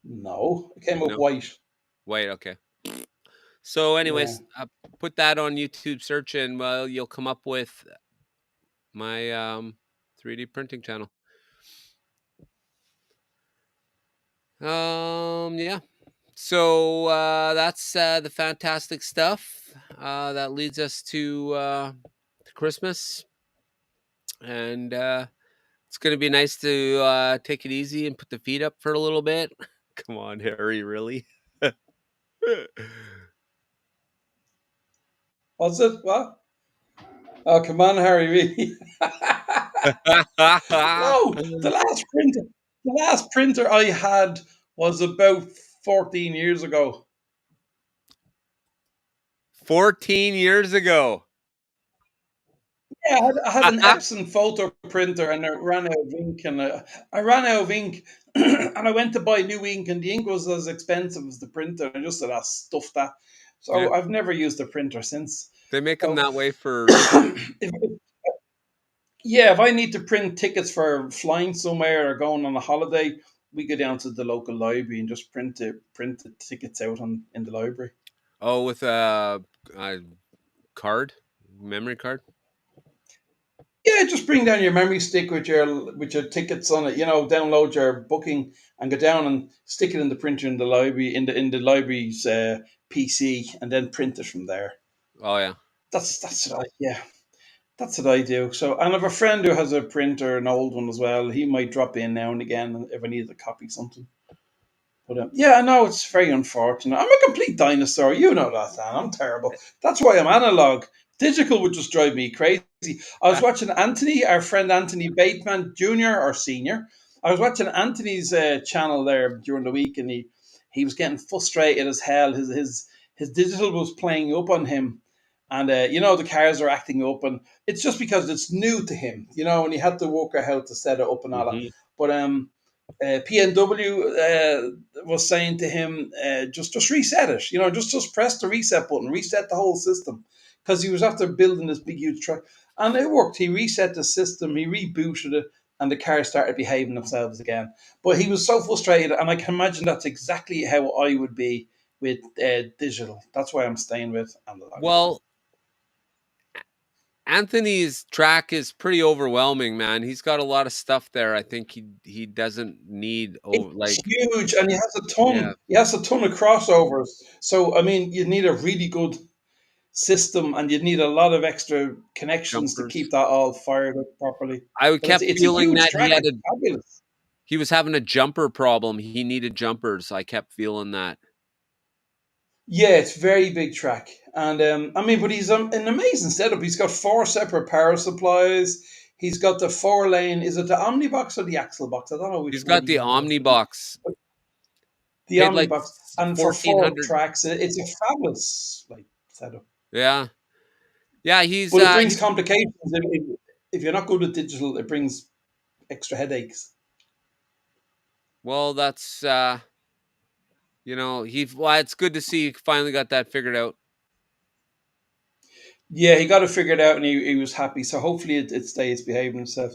No, it came up No. white. Wait, okay. So Yeah. anyways, put that on YouTube search and well you'll come up with my 3D printing channel. Yeah. So that's the fantastic stuff. That leads us to Christmas, and it's gonna be nice to take it easy and put the feet up for a little bit. Come on, Harry, really? What's it? What? Oh, come on, Harry. Really? No, the last printer I had was about 14 years ago. 14 years ago. Yeah, I had an Epson photo printer and it ran out of ink, and I ran out of ink, and I went to buy new ink, and the ink was as expensive as the printer. I just said, "I stuff that." Yeah, So I've never used a printer since. they make them So, that way for if, yeah, if I need to print tickets for flying somewhere or going on a holiday, we go down to the local library and just print the tickets out in the library. oh with a card, memory card. Yeah, just bring down your memory stick with your tickets on it. Download your booking and go down and stick it in the printer in the library in the library's PC, and then print it from there. Oh yeah. That's what yeah, that's what I do. So, and I have a friend who has a printer, an old one as well. He might drop in now and again if I need to copy something. But yeah, I know it's very unfortunate. I'm a complete dinosaur. You know that, Dan. I'm terrible. That's why I'm analog. Digital would just drive me crazy. I was watching Anthony, our friend Anthony Bateman, Junior or Senior. I was watching Anthony's channel there during the week, and he was getting frustrated as hell. His digital was playing up on him, and the cars are acting up, and it's just because it's new to him, and he had to work out how to set it up and all that. Hmm. But PNW was saying to him, just reset it. Just press the reset button, reset the whole system, because he was after building this big huge truck, and it worked. He reset the system, he rebooted it, and the cars started behaving themselves again. But he was so frustrated, and I can imagine that's exactly how I would be with digital. That's why I'm staying with analog. Well, Anthony's track is pretty overwhelming, man. He's got a lot of stuff there. I think he doesn't need over It's like huge, and he has a yeah, ton. He has a ton of crossovers. So I mean, you need a really good system, and you need a lot of extra connections to keep jumpers. that all fired up properly. I But it's kept it's a feeling huge that track. It's fabulous. he was having a jumper problem. He needed jumpers. I kept feeling that. Yeah, it's very big track, and I mean, but he's an amazing setup. He's got four separate power supplies. He's got the four lane. Is it the Omnibox or the Axle box? I don't know which He's one got he the has. Omnibox. But the Paid like Omnibox, and for four 1,400. tracks, it's a fabulous setup. Yeah. Yeah, he's But it brings he's complications if you're not good at digital. It brings extra headaches. well, that's well, it's good to see he finally got that figured out. Yeah, he got it figured out, and he was happy. So hopefully it stays behaving itself.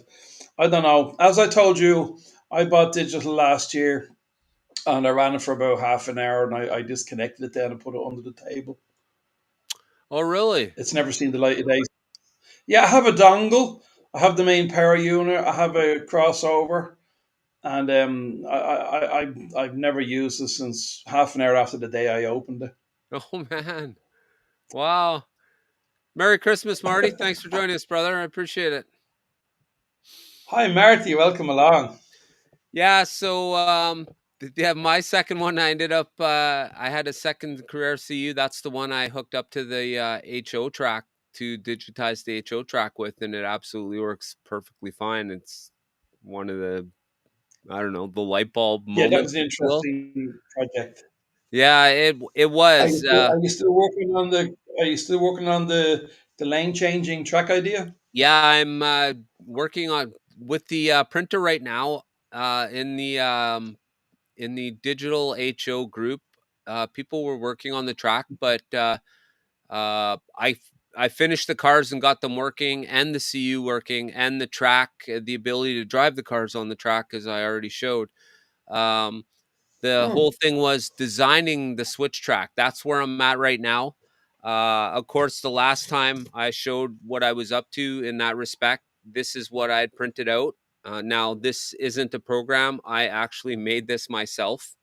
I don't know. As I told you, I bought digital last year, and I ran it for about half an hour, and I disconnected it then and put it under the table. Oh, really? It's never seen the light of day. Yeah, I have a dongle. I have the main power unit. I have a crossover, and I've never used it since half an hour after the day I opened Oh man. Wow. Merry Christmas, Marty. it. Thanks for joining us, brother. I appreciate it. Hi, Marty. Welcome along. Yeah, so yeah, my second one I ended up I had a second career CU. That's the one I hooked up to the HO track to digitize the HO track with, and it absolutely works perfectly fine. It's one of the I don't know, the light bulb Yeah, that was moments, an if you will. interesting project. Yeah, it Are you was. still, are you still working on the Are you still working on the lane changing track idea? Yeah, I'm working on with the printer right now in the digital HO group. People were working on the track, but uh, I I finished the cars and got them working, and the CU working, and the track, the ability to drive the cars on the track, as I already showed. Um, the Hmm. whole thing was designing the switch track. That's where I'm at right now. Of course, the last time I showed what I was up to in that respect, this is what I had printed out. Now, this isn't a program. I actually made this myself.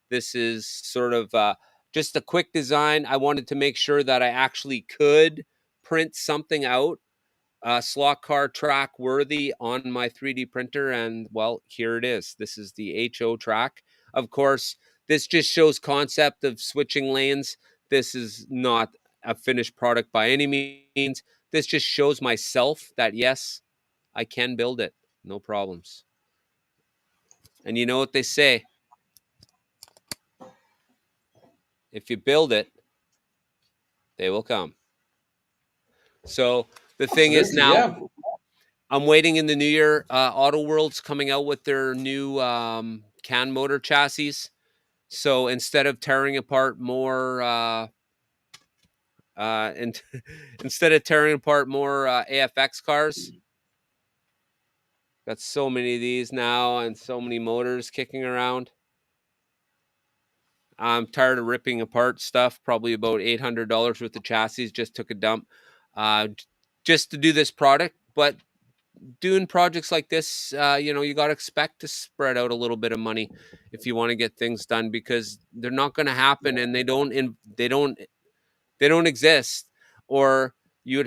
This is sort of just a quick design. I wanted to make sure that I actually could print something out, slot car track worthy on my 3D printer. And well, here it is. This is the HO track. Of course, this just shows concept of switching lanes. This is not a finished product by any means. This just shows myself that yes, I can build it. No problems. And you know what they say, if you build it, they will come. So the thing is Absolutely, now yeah. I'm waiting in the new year. Auto World's coming out with their new CAN motor chassis. So instead of tearing apart more, and instead of tearing apart more AFX cars, got so many of these now and so many motors kicking around. I'm tired of ripping apart stuff. Probably about $800 worth of chassis. Just took a dump, just to do this product. But doing projects like this, you got to expect to spread out a little bit of money if you want to get things done because they're not going to happen and they don't exist, or you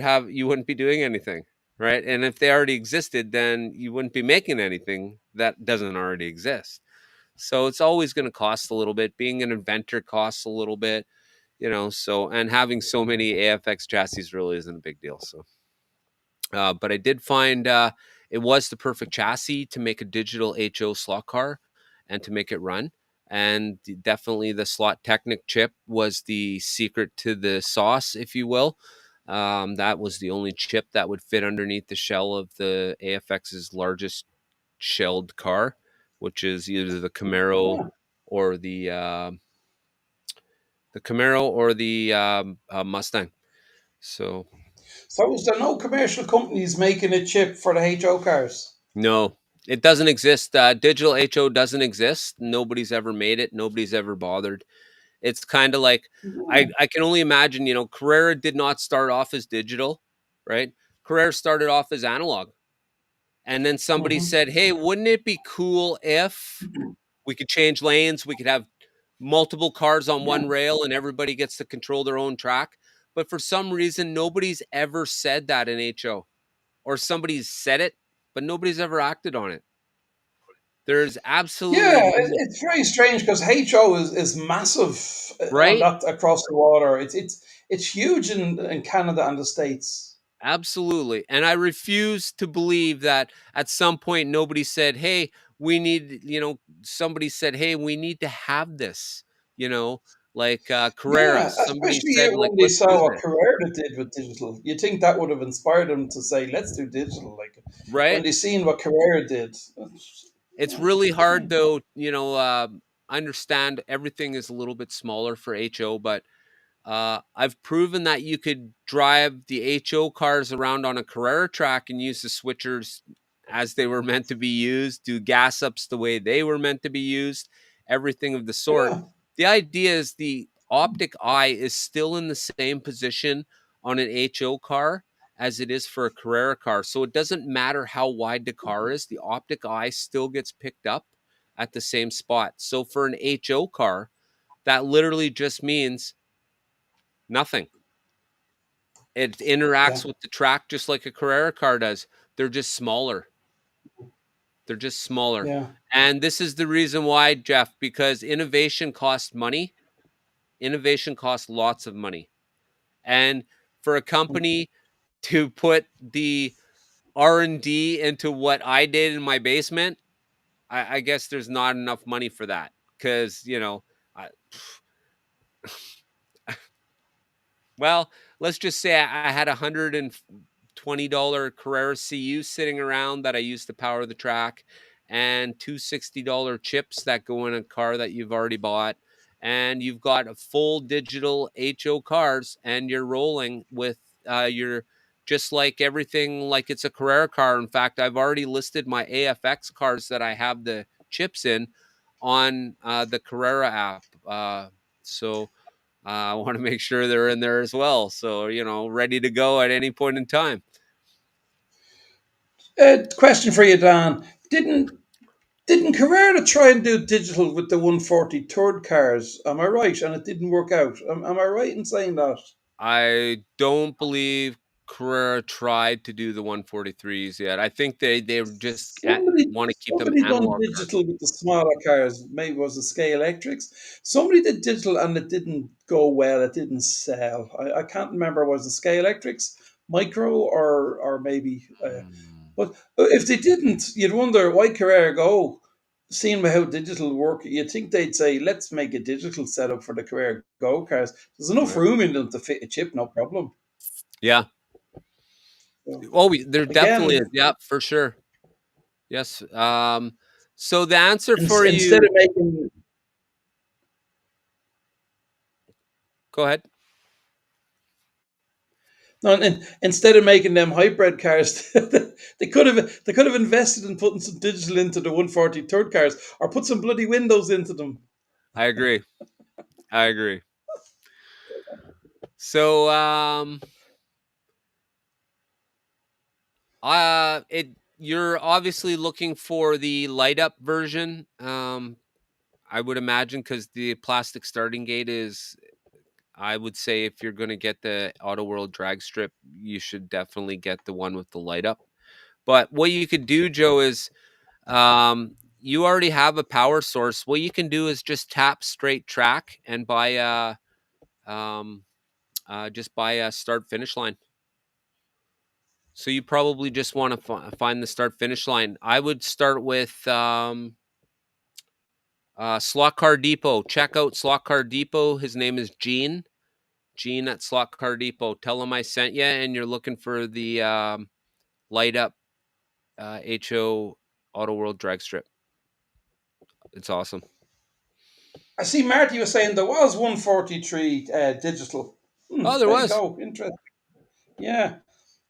wouldn't be doing anything, right? And if they already existed, then you wouldn't be making anything that doesn't already exist. So it's always going to cost a little bit. Being an inventor costs a little bit, so and having so many AFX chassis really isn't a big deal. So but I did find it was the perfect chassis to make a digital HO slot car and to make it run. And definitely the slot Technic chip was the secret to the sauce, if you will. That was the only chip that would fit underneath the shell of the AFX's largest shelled car, which is either the Camaro Yeah. or the Camaro or the Mustang. So So is there no commercial companies making a chip for the HO cars? no, it doesn't exist. Digital HO doesn't exist. Nobody's ever made it. Nobody's ever bothered. It's kind of like Yeah. I can only imagine. Carrera did not start off as digital, right? Carrera started off as analog, and then somebody Hmm. said, "Hey, wouldn't it be cool if we could change lanes? We could have multiple cars on Yeah. one rail, and everybody gets to control their own track." But for some reason, nobody's ever said that in HO, or somebody's said it, but nobody's ever acted on it. There's Yeah, absolutely it's very strange because HO is massive on right. that across the water. It's huge in Canada and the States. Absolutely. And I refuse to believe that at some point nobody said, "Hey, we need," somebody said, "Hey, we need to have this," you know, like Yeah, Carreras. Somebody especially said, like, when they "Let's saw do what this." Carrera did with digital. You think that would have inspired them to say, "Let's do digital." Like when Right? they seen what Carrera did. It's Yeah, really hard strange. though, I understand everything is a little bit smaller for HO, but I've proven that you could drive the HO cars around on a Carrera track and use the switchers as they were meant to be used, do gas ups the way they were meant to be used, everything of the sort. Yeah, The idea is the optic eye is still in the same position on an HO car as it is for a Carrera car. So it doesn't matter how wide the car is, the optic eye still gets picked up at the same spot. So for an HO car, that literally just means nothing. It yeah, interacts with the track just like a Carrera car does. They're just smaller. They're just smaller. yeah, And this is the reason why, Jeff, because innovation costs money. Innovation costs lots of money. And for a company to put the R&D into what I did in my basement, I guess there's not enough money for that. Because, I, well, let's just say I had $120 Carrera CU sitting around that I used to power the track, and two $60 chips that go in a car that you've already bought, and you've got a full digital HO cars, and you're rolling with your just like everything like it's a Carrera car. In fact, I've already listed my AFX cars that I have the chips in on the Carrera app. So I want to make sure they're in there as well. So, ready to go at any point in time. Question for you, Dan. Didn't Carrera try and do digital with the 140 third cars? Am I right? And it didn't work out. Am I right in saying that? I don't believe Carrera tried to do the 143s yet. I think they just want to keep them Somebody done analog cars. digital with the smaller cars. Maybe it was the Scale Electrics. Somebody did digital and it didn't go well. It didn't sell. I can't remember. Was the Scale Electrics micro or maybe? Hmm. But if they didn't, you'd wonder why Carrera go. Seeing how digital work, you'd think they'd say, "Let's make a digital setup for the Carrera Go cars." There's enough Right. room in them to fit a chip, no problem. Yeah. So Oh, there definitely again, is. Yeah, for sure. Yes. So the answer for instead you, of making go ahead. no, instead of making them hybrid cars, they could have invested in putting some digital into the 140 third cars, or put some bloody windows into them. I agree. I agree. So, it you're obviously looking for the light up version. I would imagine because the plastic starting gate is. I would say if you're going to get the Auto World drag strip, you should definitely get the one with the light up. But what you could do, Joe, is you already have a power source. What you can do is just tap straight track and buy um, just buy a start finish line. So you probably just want to find the start finish line. I would start with Slot Car Depot. Check out Slot Car Depot. His name is Gene. Gene at Slot Car Depot. Tell him I sent you, and you're looking for the light up HO Auto World drag strip. It's awesome. I see Marty was saying there was 143 digital. Oh, there There you was. go. Interesting. Yeah.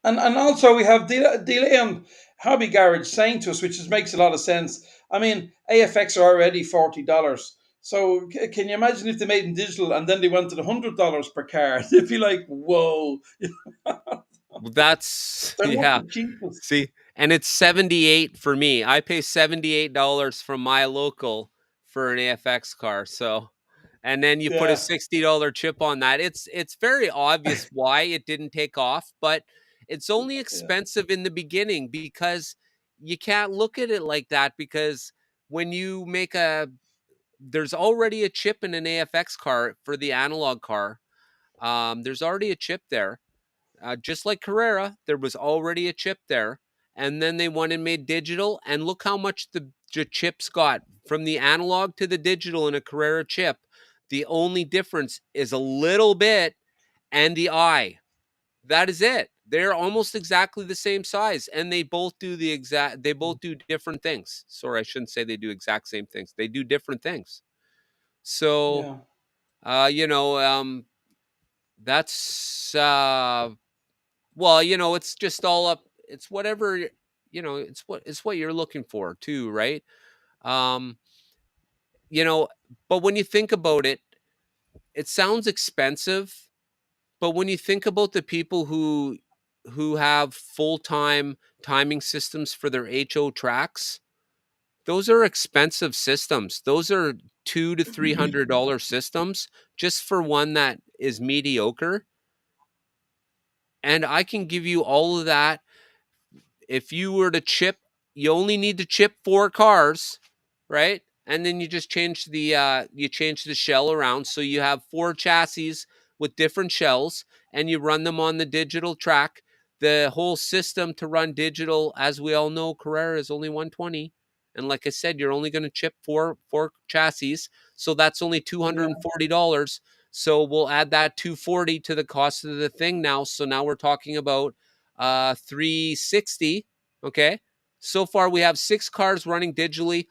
And also we have delay on Hobby Garage saying to us, which just makes a lot of sense. I mean, AFX are already $40. So can you imagine if they made them digital and then they went to the $100 per car? They'd be like, whoa, That's they're not yeah. the cheapest. See, and it's 78 for me. I pay $78 from my local for an AFX car. So, and then you put a Yeah, $60 chip on that. It's very obvious why it didn't take off, but it's only yeah, expensive in the beginning because you can't look at it like that because when you make a there's already a chip in an AFX car for the analog car. There's already a chip there just like Carrera, there was already a chip there, and then they went and made digital. And look how much the chips got from the analog to the digital in a Carrera chip. The only difference is a little bit and the eye. That is it. They're almost exactly the same size, and they both do the exact. They both do different things. Sorry, I shouldn't say they do exact same things. They do different things. So, yeah, you know, that's well, it's just all up it's whatever it's what you're looking for too, right? Um, you know, but when you think about it, it sounds expensive, but when you think about the people who have full-time timing systems for their HO tracks, those are expensive systems. Those are $200 to $300 systems just for one that is mediocre. And I can give you all of that if you were to chip, you only need to chip 4 cars, right? And then you change the shell around so you have 4 chassis with different shells, and you run them on the digital track. The whole system to run digital, as we all know, Carrera is only 120. And like I said, you're only going to chip four chassis, so that's only yeah, $240. So we'll add that 240 to the cost of the thing now. So now we're talking about 360. Okay. So far, we have 6 cars running digitally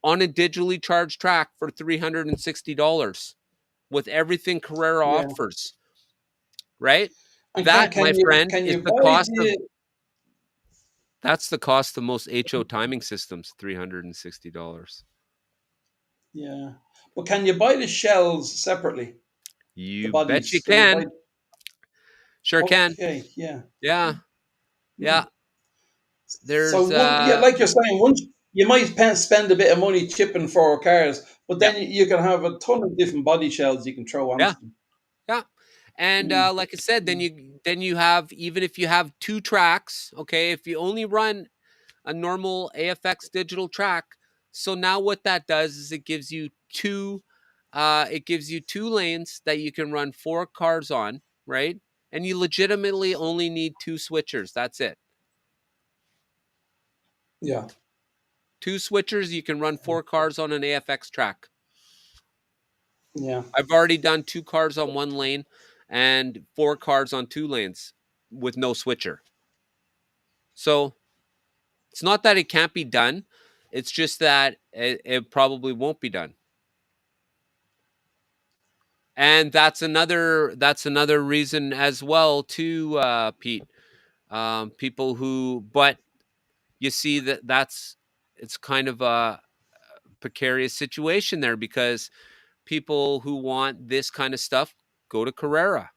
on a digitally charged track for $360 with everything Carrera yeah. offers, right? And That, my friend, can is you the buy cost of the that's the cost of most HO timing systems, $360. yeah? But can you buy the shells separately? The You bet you bodies? Can you buy? can. Sure can. Okay, yeah. Yeah. Hmm. Yeah. So There's one, yeah, like you're saying, once you might spend a bit of money chipping 4 cars, but yeah. then you can have a ton of different body shells you can throw onto Yeah. them. Yeah. And Mm, like I said, mm, then you have, even if you have 2 tracks, okay, if you only run a normal AFX digital track. So now what that does is it gives you 2 lanes that you can run 4 cars on, right? And you legitimately only need 2 switchers. That's it. yeah, 2 switchers, you can run 4 cars on an AFX track. yeah, I've already done 2 cars on 1 lane and 4 cars on 2 lanes with no switcher. So it's not that it can't be done. It's just that it probably won't be done. And that's another reason as well too, Pete. People who, but you see that's it's kind of a precarious situation there because people who want this kind of stuff go to Carrera.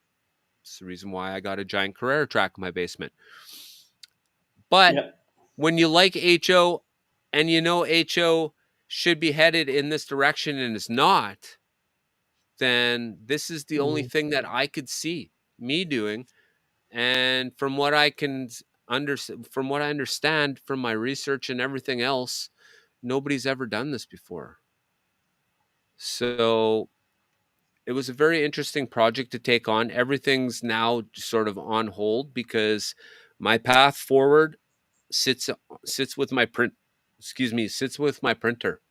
It's the reason why I got a giant Carrera track in my basement. But yeah, when you like HO and HO should be headed in this direction and is not, then this is the only mhm, thing that I could see me doing. And from what I can from what I understand from my research and everything else, nobody's ever done this before. So it was a very interesting project to take on. Everything's now sort of on hold because my path forward sits sits with my print sits with my printer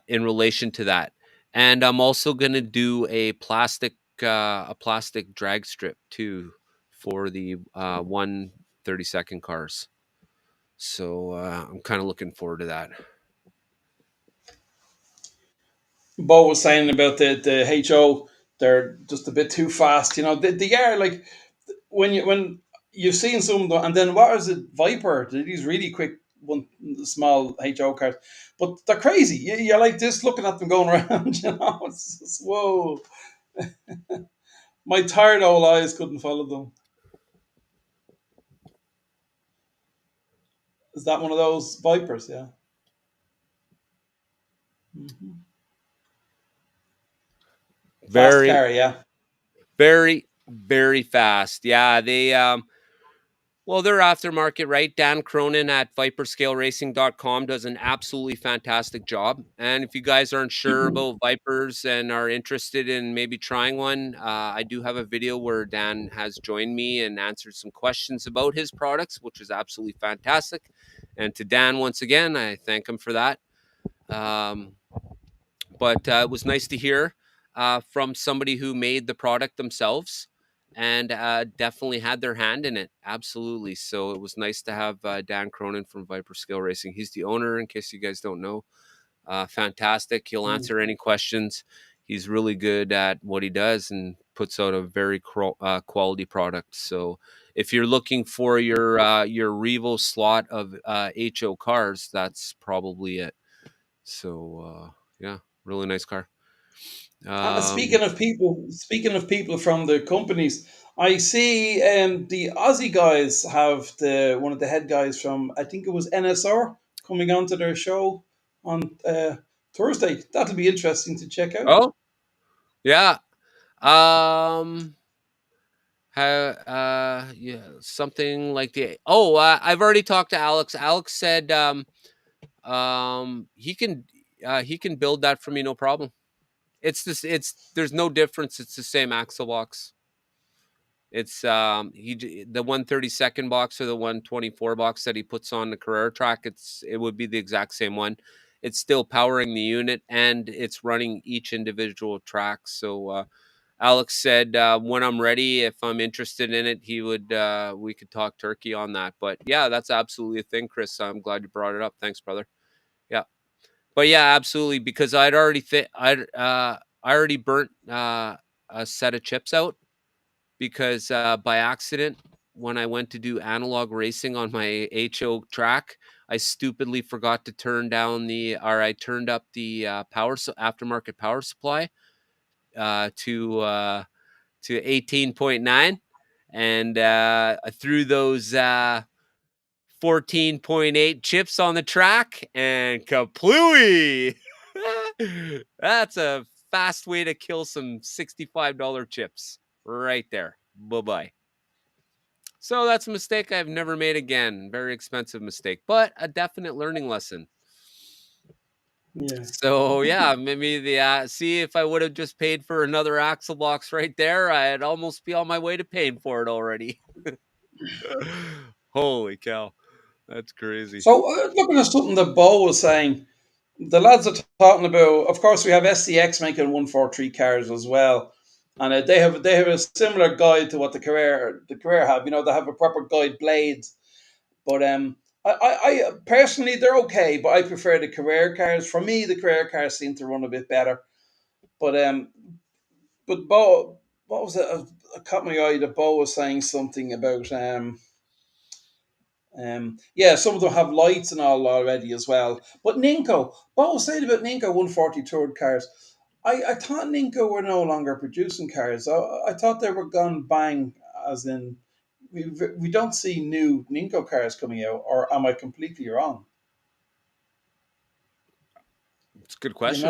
in relation to that. And I'm also going to do a plastic drag strip too for the 132nd cars. So I'm kind of looking forward to that. Bo was saying about the HO, they're just a bit too fast. They are like when you've seen some of them, and then what is it, Viper? These really quick one small HO cars, but they're crazy. You're like this looking at them going around. It's just, whoa. My tired old eyes couldn't follow them. Is that one of those Vipers? Yeah. Hmm. Fast Very, car, yeah. very, very fast. Yeah, well, they're aftermarket, right? Dan Cronin at viperscaleracing.com does an absolutely fantastic job. And if you guys aren't sure about Vipers and are interested in maybe trying one, I do have a video where Dan has joined me and answered some questions about his products, which is absolutely fantastic. And to Dan, once again, I thank him for that. Um, but it was nice to hear from somebody who made the product themselves and definitely had their hand in it. Absolutely. So it was nice to have Dan Cronin from Viper Scale Racing. He's the owner, in case you guys don't know. Fantastic. He'll Mm. answer any questions. He's really good at what he does and puts out a very quality product. So if you're looking for your Revo slot of HO cars, that's probably it. So yeah, really nice car. Um, Speaking of people from the companies, I see the Aussie guys have the one of the head guys from, I think it was NSR, coming onto their show on Thursday. That'll be interesting to check out. oh yeah. Um, yeah, something like I've already talked to Alex. Alex said he can build that for me, no problem. It's there's no difference. It's the same axle box. It's the 132nd box or the 124 box that he puts on the Carrera track. It would be the exact same one. It's still powering the unit and it's running each individual track. So Alex said when I'm ready, if I'm interested in it, we could talk turkey on that. But yeah, that's absolutely a thing, Chris. I'm glad you brought it up. Thanks, brother. Yeah, but yeah, absolutely, because I already burnt a set of chips out because by accident, when I went to do analog racing on my HO track, I stupidly forgot to I turned up the aftermarket power supply uh, to uh, to 18.9, and I threw those 14.8 chips on the track, and kaplooey! That's a fast way to kill some $65 chips right there. Bye bye. So that's a mistake I've never made again. Very expensive mistake, but a definite learning lesson. Yeah. So yeah, maybe the see if I would have just paid for another axle box right there, I'd almost be on my way to paying for it already. Holy cow, that's crazy. So looking at something that Bo was saying, the lads are talking about. Of course, we have SCX making 143 cars as well, and they have a similar guide to what the Carrera have. They have a proper guide blades. But I personally, they're okay, but I prefer the Carrera cars. For me, the Carrera cars seem to run a bit better. But Bo, what was it? It caught my eye that Bo was saying something about yeah, some of them have lights and all already as well. But Ninko, Bo was saying about Ninko 143rd cars. I thought Ninko were no longer producing cars. I thought they were gone bang, as in we don't see new Ninko cars coming out, or am I completely wrong? It's a good question.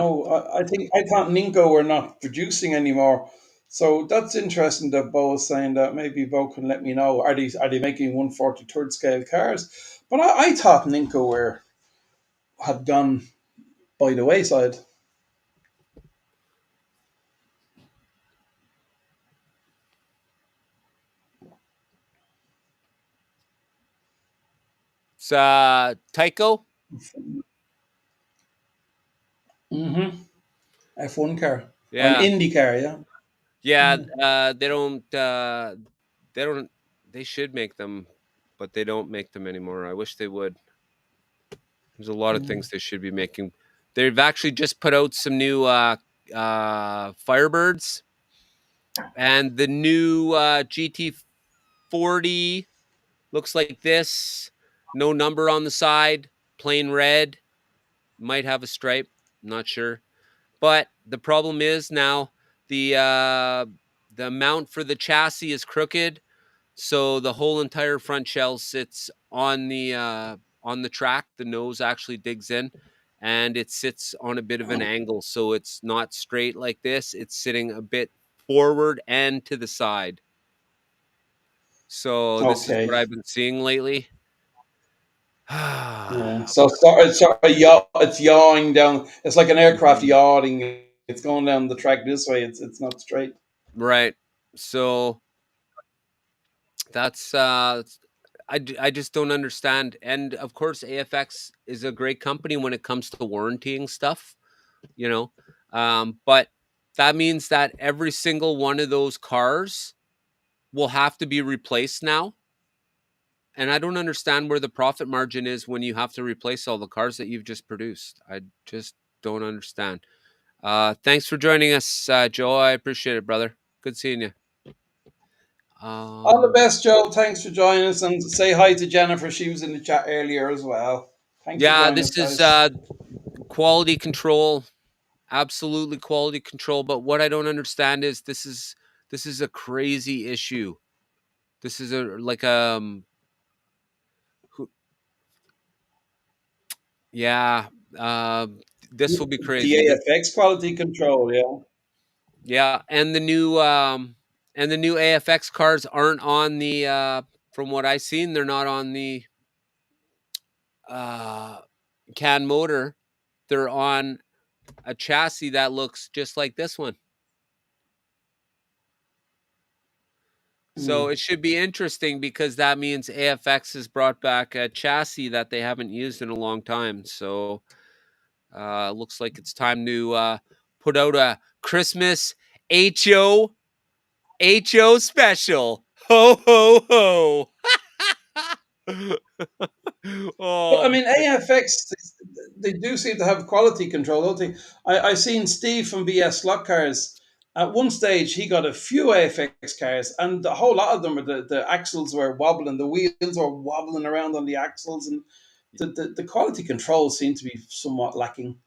I thought Ninko were not producing anymore. So that's interesting that Bo is saying that. Maybe Bo can let me know. Are they making 143rd scale cars? But I thought Ninko were had gone by the wayside. It's Tycho. Mm-hmm. F1 car or an Yeah, Indy car, yeah. yeah. Mm. They don't. They should make them, but they don't make them anymore. I wish they would. There's a lot of Mm. things they should be making. They've actually just put out some new Firebirds, and the new GT40 looks like this. No number on the side, plain red. Might have a stripe, not sure. But the problem is now the mount for the chassis is crooked, so the whole entire front shell sits on the track. The nose actually digs in, and it sits on a bit of an angle, so it's not straight like this. It's sitting a bit forward and to the side. So this is what Okay. I've been seeing lately. Yeah. So it's sort of it's yawing down. It's like an aircraft Mhm. yawing. It's going down the track this way. It's not straight. Right. So that's I just don't understand. And of course, AFX is a great company when it comes to warrantying stuff, you know. But that means that every single one of those cars will have to be replaced now. And I don't understand where the profit margin is when you have to replace all the cars that you've just produced. I just don't understand. Thanks for joining us, Joe. I appreciate it, brother. Good seeing you. All the Um, best, Joe. Thanks for joining us, and say hi to Jennifer. She was in the chat earlier as well. Thanks for yeah, joining this us, is guys. quality control, absolutely quality control. But what I don't understand is this is a crazy issue. This is a like who- yeah, this will be The crazy. AFX quality control. Yeah. Yeah, and the new AFX cars aren't on the from what I seen, they're not on the uh can motor. They're on a chassis that looks just like this one. So Hmm. it should be interesting because that means AFX has brought back a chassis that they haven't used in a long time. So looks like it's time to put out a Christmas HO special. Ho ho ho. But I Oh, mean, AFX, they do seem to have quality control, don't they? I seen Steve from BS Slot Cars. At one stage, he got a few AFX cars, and a whole lot of them, the axles were wobbling, the wheels were wobbling around on the axles, and the quality control seemed to be somewhat lacking.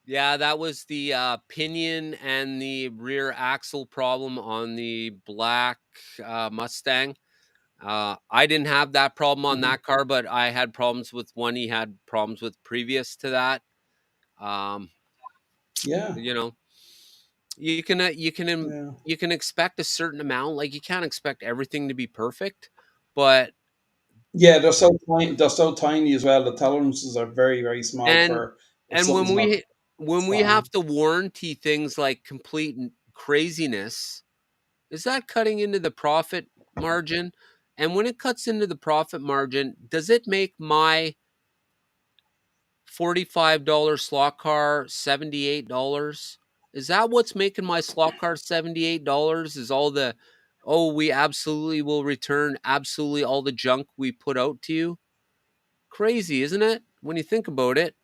yeah, that was the pinion and the rear axle problem on the black Mustang. I didn't have that problem on Hmm. that car, but I had problems with one he had problems with previous to that. Um, Yeah, you know, you can yeah. you can expect a certain amount. Like you can't expect everything to be perfect, but Yeah, they're so tiny. They're so tiny as well. The tolerances are very, very small and for if and something's not when we spot have on. to warranty things like complete craziness, is that cutting into the profit margin? And when it cuts into the profit margin, does it make my $45 slot car $78? Is that what's making my slot car $78? Is all the, oh, we absolutely will return absolutely all the junk we put out to you? Crazy, isn't it? When you think about it.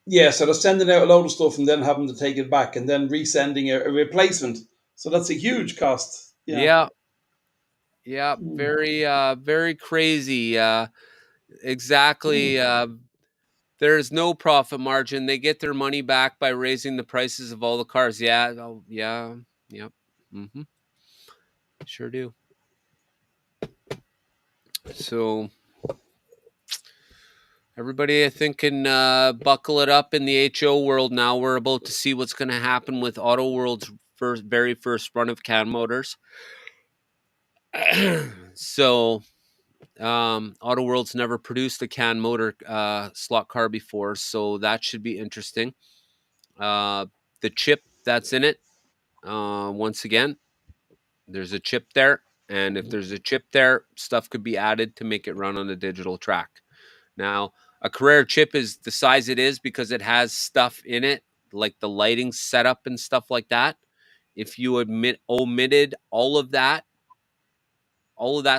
Yeah, so they're sending out a load of stuff and then having to take it back and then resending a replacement. So that's a huge cost. Yeah. Yeah, yeah, Mm. very crazy. Exactly. Mm. There's no profit margin. They get their money back by raising the prices of all the cars. Yeah, oh, yeah, yep. Mhm. Sure do. So everybody, I think, can buckle it up in the HO world now. We're about to see what's going to happen with Auto World's very first run of can motors. So Auto World's never produced a can motor slot car before, so that should be interesting. Uh, the chip that's in it, once again, there's a chip there, and if there's a chip there, stuff could be added to make it run on a digital track. Now, a Carrera chip is the size it is because it has stuff in it, like the lighting setup and stuff like that. If you omitted all of that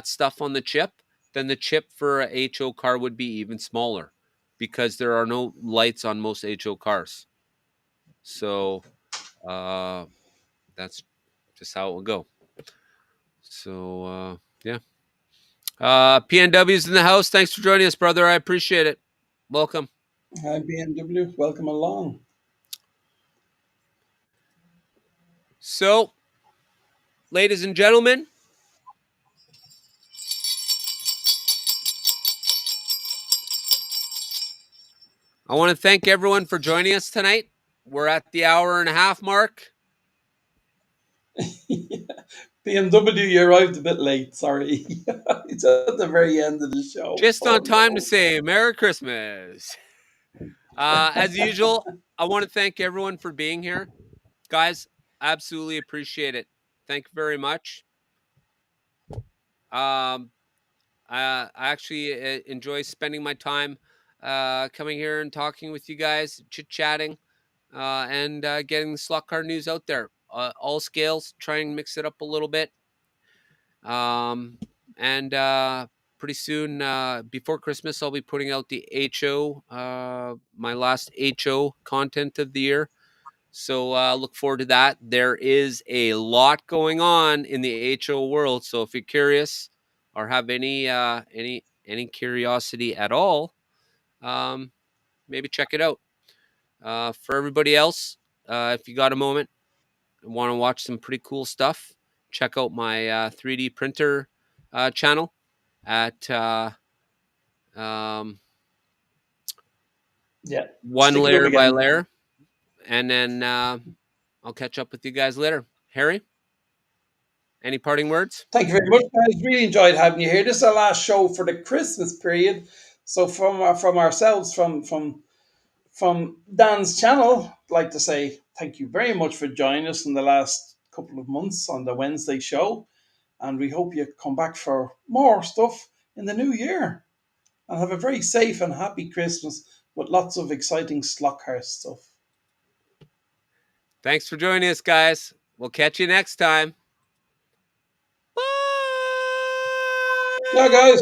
stuff on the chip, then the chip for a HO car would be even smaller. because there are no lights on most HO cars. So that's just how it will go. So yeah. PNW's in the house. Thanks for joining us, brother. I appreciate it. Welcome. Hi, BMW. Welcome along. So, ladies and gentlemen, I want to thank everyone for joining us tonight. We're at the hour and a half mark. BMW, you arrived a bit late. Sorry. It's at the very end of the show. Just Oh, on time to no. say Merry Christmas. As usual, I want to thank everyone for being here. Guys, absolutely appreciate it. Thank you very much. I actually enjoy spending my time coming here and talking with you guys, chit-chatting, and getting the slot car news out there. All scales, try and mix it up a little bit. And pretty soon, before Christmas, I'll be putting out the HO, my last HO content of the year. So look forward to that. There is a lot going on in the HO world. So if you're curious or have any curiosity at all, maybe check it out. For everybody else, if you got a moment and want to watch some pretty cool stuff, check out my 3D printer channel at Yeah. one Stick it up layer by again. layer. And then I'll catch up with you guys later. Harry, any parting words? Thank you very much, guys. Really enjoyed having you here. This is our last show for the Christmas period. So from ourselves, from Dan's channel, I'd like to say thank you very much for joining us in the last couple of months on the Wednesday show. And we hope you come back for more stuff in the new year. And have a very safe and happy Christmas with lots of exciting Slockhurst stuff. Thanks for joining us, guys. We'll catch you next time. Yeah, Bye. guys.